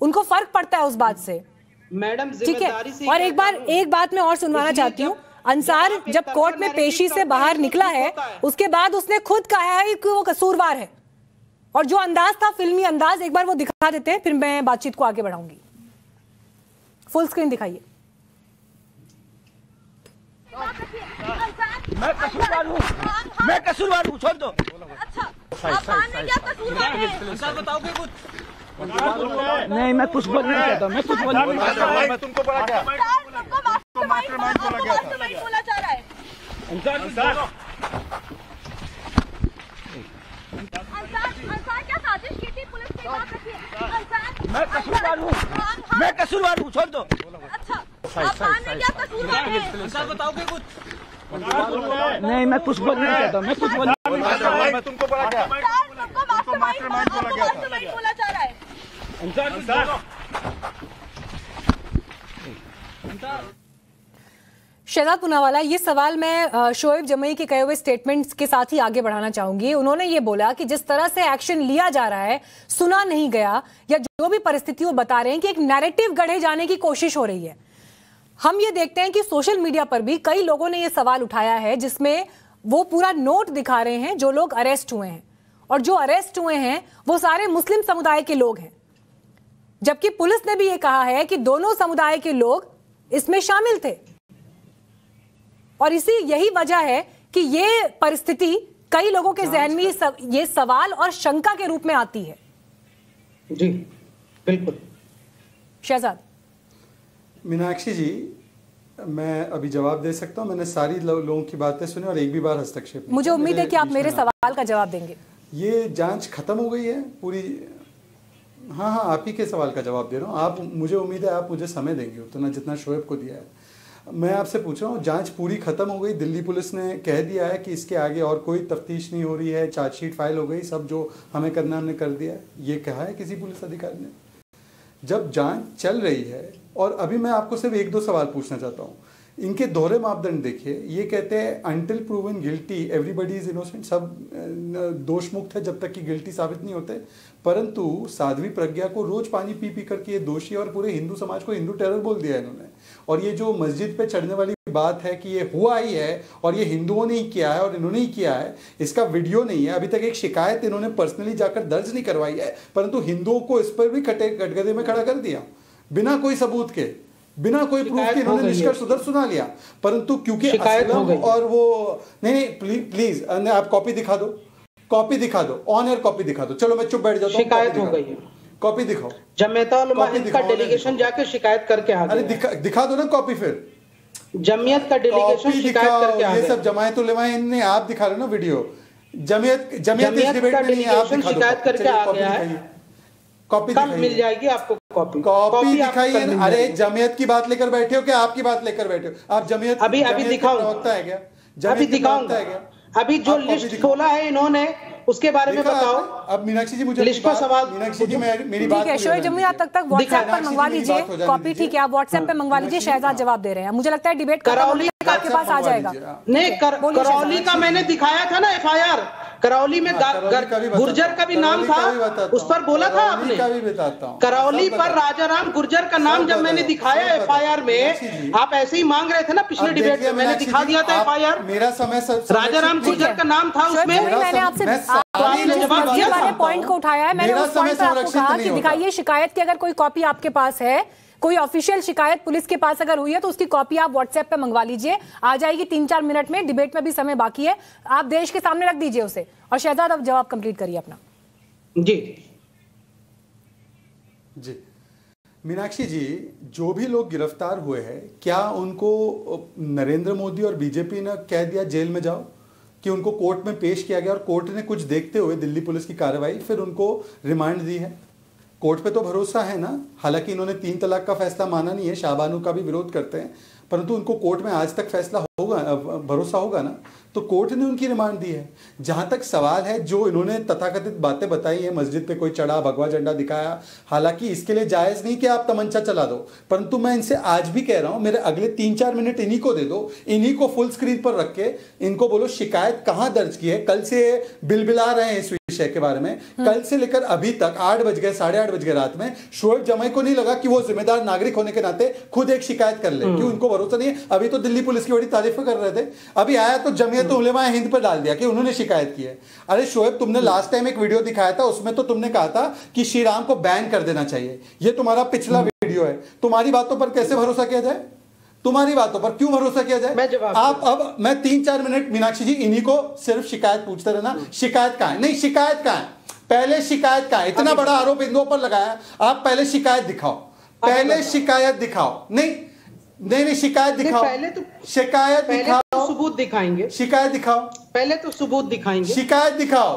उनको फर्क पड़ता है उस बात से। मैडम ठीक है, और एक बात मैं और सुनवाना चाहती हूँ। अंसार जब कोर्ट में पेशी से बाहर निकला है, उसके बाद उसने खुद कहा है कि वो कसूरवार है, और जो अंदाज था, फिल्मी अंदाज, एक बार वो दिखा देते हैं, फिर मैं बातचीत को आगे बढ़ाऊंगी। फुल स्क्रीन दिखाइए। मैं कसूरवार हूँ, छोड़ दो। अच्छा, बताओगे कुछ? नहीं, मैं कुछ बोल नहीं चाहता, मैं कुछ बोल नहीं चाहता। तुमको पता क्या? मास्टरमाइंड बोला जा रहा है। अंसार क्या साजिश की थी पुलिस की बात रखिए। मैं कसूरवार हूँ, मैं कसूरवार हूँ, छोड़ दो। अच्छा, आप मानने क्या कसूरवार हैं? अंसार बताओगे कुछ? नहीं, मैं कुछ बोल नहीं चाहता, मैं कुछ बोल नहीं चाहता। तुमको पता क्या? मास्टरमाइंड बोला जा रहा है। शहजाद पुनावाला, ये सवाल मैं शोएब जमाई के कहे हुए स्टेटमेंट्स के साथ ही आगे बढ़ाना चाहूंगी। उन्होंने ये बोला कि जिस तरह से एक्शन लिया जा रहा है, सुना नहीं गया, या जो भी परिस्थिति वो बता रहे हैं कि एक नैरेटिव गढ़े जाने की कोशिश हो रही है। हम ये देखते हैं कि सोशल मीडिया पर भी कई लोगों ने ये सवाल उठाया है, जिसमें वो पूरा नोट दिखा रहे हैं जो लोग अरेस्ट हुए हैं, और जो अरेस्ट हुए हैं वो सारे मुस्लिम समुदाय के लोग हैं, जबकि पुलिस ने भी ये कहा है कि दोनों समुदाय के लोग इसमें शामिल थे। और यही वजह है कि ये परिस्थिति कई लोगों के जहन में ये सवाल और शंका के रूप में आती है। जी बिल्कुल। शहजाद। मीनाक्षी जी, मैं अभी जवाब दे सकता हूं? मैंने सारी लोगों की बातें सुनी और एक भी बार हस्तक्षेप नहीं। मुझे उम्मीद है कि आप मेरे सवाल का जवाब देंगे। ये जांच खत्म हो गई है पूरी? हाँ, आप ही के सवाल का जवाब दे रहा हूँ। आप, मुझे उम्मीद है आप मुझे समय देंगे उतना जितना शोएब को दिया है। मैं आपसे पूछ रहा हूँ, जांच पूरी खत्म हो गई? दिल्ली पुलिस ने कह दिया है कि इसके आगे और कोई तफ्तीश नहीं हो रही है, चार्जशीट फाइल हो गई, सब जो हमें करना हमने कर दिया है, ये कहा है किसी पुलिस अधिकारी ने? जब जांच चल रही है, और अभी मैं आपको सिर्फ एक दो सवाल पूछना चाहता हूँ। इनके दोहरे मापदंड देखिए। ये कहते हैं until proven guilty everybody is innocent, सब दोष मुक्त है जब तक कि गिल्टी साबित नहीं होते। परंतु साध्वी प्रज्ञा को रोज पानी पी पी करके ये दोषी, और पूरे हिंदू समाज को हिंदू टेरर बोल दिया इन्होंने। और ये जो मस्जिद पे चढ़ने वाली बात है कि ये हुआ ही है और ये हिंदुओं ने ही किया है और इन्होंने ही किया है, इसका वीडियो नहीं है। अभी तक एक शिकायत इन्होंने पर्सनली जाकर दर्ज नहीं करवाई है, परंतु हिंदुओं को इस पर भी कटघरे में खड़ा कर दिया बिना कोई सबूत के, बिना कोई प्रूफ के। इन्होंने निष्कर्ष उधर सुना लिया, परंतु क्योंकि असलम और वो नहीं, प्लीज आप कॉपी दिखा दो, कॉपी दिखा दो, ऑन एयर कॉपी दिखा दो। चलो मैं चुप बैठ जाता हूं। शिकायत हो गई है, कॉपी दिखाओ। जमीयत उलमा हिंद का डेलीगेशन जाके शिकायत करके आ गया। अरे दिखा दो ना कॉपी। फिर जमीयत का डेलीगेशन शिकायत करके आ गया। ये सब जमायत उलमा हिंद ने, आप दिखा रहे हो ना वीडियो। जमीयत इस डिबेट में नहीं, आप दिखा दो। शिकायत करके आ गया है, कॉपी मिल जाएगी आपको। कॉपी दिखाइए। अरे जमीयत की बात लेकर बैठे हो क्या आपकी बात लेकर बैठे हो? आप जमीयत अभी दिखाऊंगा, प्रवक्ता है क्या? अभी दिखाऊंगा। अभी जो लिस्ट खोला है इन्होंने, उसके बारे में बताओ। अब मीनाक्षी जी मुझे लिस्ट पर सवाल, मीनाक्षी जी मेरी बात ठीक है शोएब जमुई, आप तक व्हाट्सएप पर मंगवा लीजिए कॉपी, ठीक है आप व्हाट्सएप पे मंगवा लीजिए। शहजाद जवाब दे रहे हैं, मुझे लगता है डिबेट करौली आपके पास आ जाएगा। नहीं, करौली का मैंने दिखाया था ना FIR, करौली में गुर्जर का भी नाम था, उस पर बोला था आपने। करौली पर राजाराम गुर्जर का नाम जब मैंने दिखाया FIR में, आप ऐसे ही मांग रहे थे ना पिछले डिबेट में, मैंने दिखा दिया था FIR, मेरा समय राजाराम गुर्जर का नाम था उसमें। मैंने आपसे जवाब दिया वाले पॉइंट को उठाया है, मैंने उस पॉइंट पर आपको कहा कि दिखाइए शिकायत की अगर कोई कॉपी आपके पास है, कोई ऑफिशियल शिकायत पुलिस के पास अगर हुई है तो उसकी कॉपी आप व्हाट्सएप पे मंगवा लीजिए, आ जाएगी 3-4 मिनट में, डिबेट में भी समय बाकी है, आप देश के सामने रख दीजिए उसे। और शहजाद अब जवाब कंप्लीट करिए अपना। जी मीनाक्षी जी, जो भी लोग गिरफ्तार हुए हैं, क्या उनको नरेंद्र मोदी और बीजेपी ने कह दिया जेल में जाओ, कि उनको कोर्ट में पेश किया गया और कोर्ट ने कुछ देखते हुए दिल्ली पुलिस की कार्रवाई फिर उनको रिमांड दी है? कोर्ट पे तो भरोसा है ना, हालांकि इन्होंने 3 तलाक का फैसला माना नहीं है, शाहबानू का भी विरोध करते हैं, परंतु उनको कोर्ट में आज तक फैसला होगा, भरोसा होगा ना, तो कोर्ट ने उनकी रिमांड दी है। जहां तक सवाल है, जो इन्होंने तथाकथित बातें बताई हैं, मस्जिद पे कोई चढ़ा, भगवा झंडा दिखाया, हालांकि इसके लिए जायज नहीं कि आप तमंचा चला दो, परंतु मैं इनसे आज भी कह रहा हूं, मेरे अगले 3-4 मिनट इन्हीं को दे दो, इन्हीं को फुल स्क्रीन पर रख के इनको बोलो शिकायत कहां दर्ज की है। कल से बिलबिला रहे हैं इस विषय के बारे में, कल से लेकर अभी तक 8 बज गए, 8:30 बज गए रात में, शोएब जमाई को नहीं लगा कि वो जिम्मेदार नागरिक होने के नाते खुद एक शिकायत कर ले, क्यों उनको भरोसा नहीं है। अभी तो दिल्ली पुलिस की बड़ी तारीफ कर रहे थे, अभी आया तो जमीयत उलेमा हिंद पर डाल दिया कि उन्होंने शिकायत की है। अरे शोएब, तुमने लास्ट टाइम एक वीडियो दिखाया था, उसमें तो तुमने कहा था कि श्री राम को बैन कर देना चाहिए, ये तुम्हारा पिछला वीडियो है। तुम्हारी बातों पर कैसे भरोसा किया जाए? तुम्हारी बातों पर क्यों भरोसा किया जाए? आप अब मैं 3-4 मिनट मीनाक्षी जी इन्हीं को सिर्फ शिकायत पूछते रहना, शिकायत कहां है? नहीं, शिकायत कहां है? पहले शिकायत कहां है? इतना बड़ा आरोप इन दो पर लगाया, आप पहले शिकायत दिखाओ, पहले शिकायत दिखाओ। नहीं शिकायत दिखाओ, पहले तो शिकायत दिखाओ, तो सबूत दिखाएंगे, शिकायत दिखाओ, पहले तो सबूत दिखाएंगे, शिकायत दिखाओ,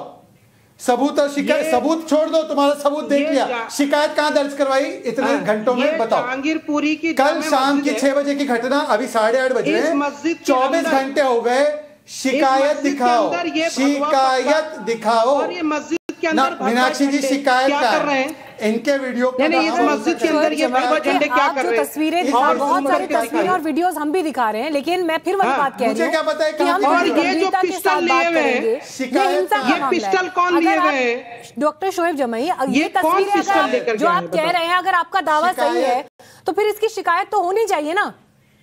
सबूत और शिकायत, सबूत छोड़ दो, तुम्हारा सबूत देख लिया, शिकायत कहां दर्ज करवाई इतने घंटों में? बताओ। जहांगीरपुरी की कल शाम की 6 बजे की घटना, अभी 8:30 बज रहे हैं, 24 घंटे हो गए, शिकायत दिखाओ, शिकायत दिखाओ। और ये मस्जिद के अंदर मीनाक्षी जी शिकायत क्या कर रहे हैं? इनके वीडियो नहीं, इस मस्जिद के अंदर ये भगवा झंडे क्या कर रहे हैं? तस्वीरें, बहुत सारी तस्वीरें और वीडियोस हम भी दिखा रहे हैं, लेकिन मैं फिर वही बात कह रही हूं, क्या पता है कि हम और ये जो पिस्टल लिए हुए हैं, ये पिस्टल कौन लिए हुए हैं? डॉक्टर शोएब जमाई, ये तस्वीरें जो आप कह रहे हैं, अगर आपका दावा सही है तो फिर इसकी शिकायत तो होनी चाहिए ना।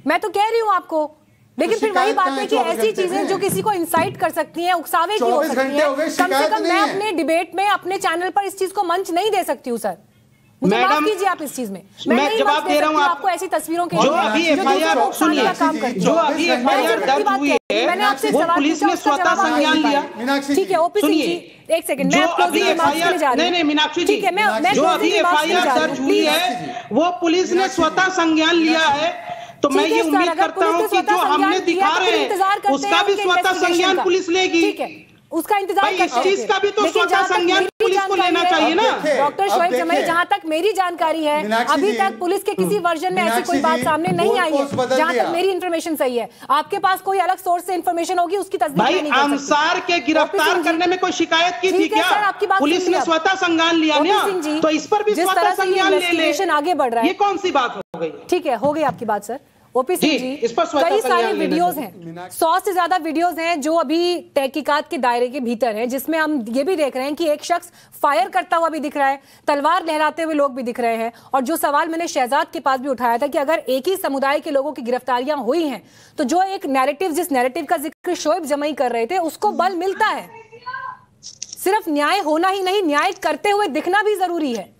मैं तो कह रही हूँ आपको, लेकिन फिर वही बात है कि ऐसी चीजें जो किसी को इंसाइट कर सकती हैं, उकसावे की हो सकती हैं, कम से कम मैं अपने डिबेट में अपने चैनल पर इस चीज को मंच नहीं दे सकती हूँ सर। मुझे माफ कीजिए आप इस चीज में, मैं जवाब दे रहा हूँ आपको ऐसी तस्वीरों के जो अभी FIR सुनिए, जो अभी FIR दर्ज हुई है, मैंने आपसे वो पुलिस ने स्वतः संज्ञान लिया। ठीक है ओपी सिंह जी, एक सेकंड, मैं आपको अभी FIR नहीं मीनाक्षी जी, जो अभी FIR दर्ज हुई है वो पुलिस ने स्वतः संज्ञान लिया है, तो मैं ये उम्मीद करता हूँ कि जो हमने दिखा रहे हैं उसका भी स्वतः संज्ञान पुलिस लेगी, उसका इंतजार इस चीज का भी तो स्वतः संज्ञान पुलिस को लेना चाहिए ना। डॉक्टर शोएब जमाई, जहां तक मेरी जानकारी है, अभी तक पुलिस के किसी वर्जन में ऐसी कोई बात सामने नहीं आई है, जहां तक मेरी इन्फॉर्मेशन सही है। आपके पास कोई अलग सोर्स से इन्फॉर्मेशन होगी, उसकी तस्दीक नहीं कर सकती। अंसार के गिरफ्तार करने में कोई शिकायत की थी क्या? पुलिस ने स्वतः संज्ञान लिया ना, तो इस पर भी स्वतः संज्ञान ले ले, आगे बढ़ रहा है, ये कौन सी बात हो गई? ठीक है, हो गई आपकी बात सर। ओपी सिंह जी, कई सारे वीडियोस हैं, 100 से ज्यादा वीडियोस हैं जो अभी तहकीकात के दायरे के भीतर हैं, जिसमें हम ये भी देख रहे हैं कि एक शख्स फायर करता हुआ भी दिख रहा है, तलवार लहराते हुए लोग भी दिख रहे हैं। और जो सवाल मैंने शहजाद के पास भी उठाया था कि अगर एक ही समुदाय के लोगों की गिरफ्तारियां हुई हैं तो जो एक नैरेटिव, जिस नैरेटिव का जिक्र शोएब जमाई कर रहे थे, उसको बल मिलता है। सिर्फ न्याय होना ही नहीं, न्याय करते हुए दिखना भी जरूरी है।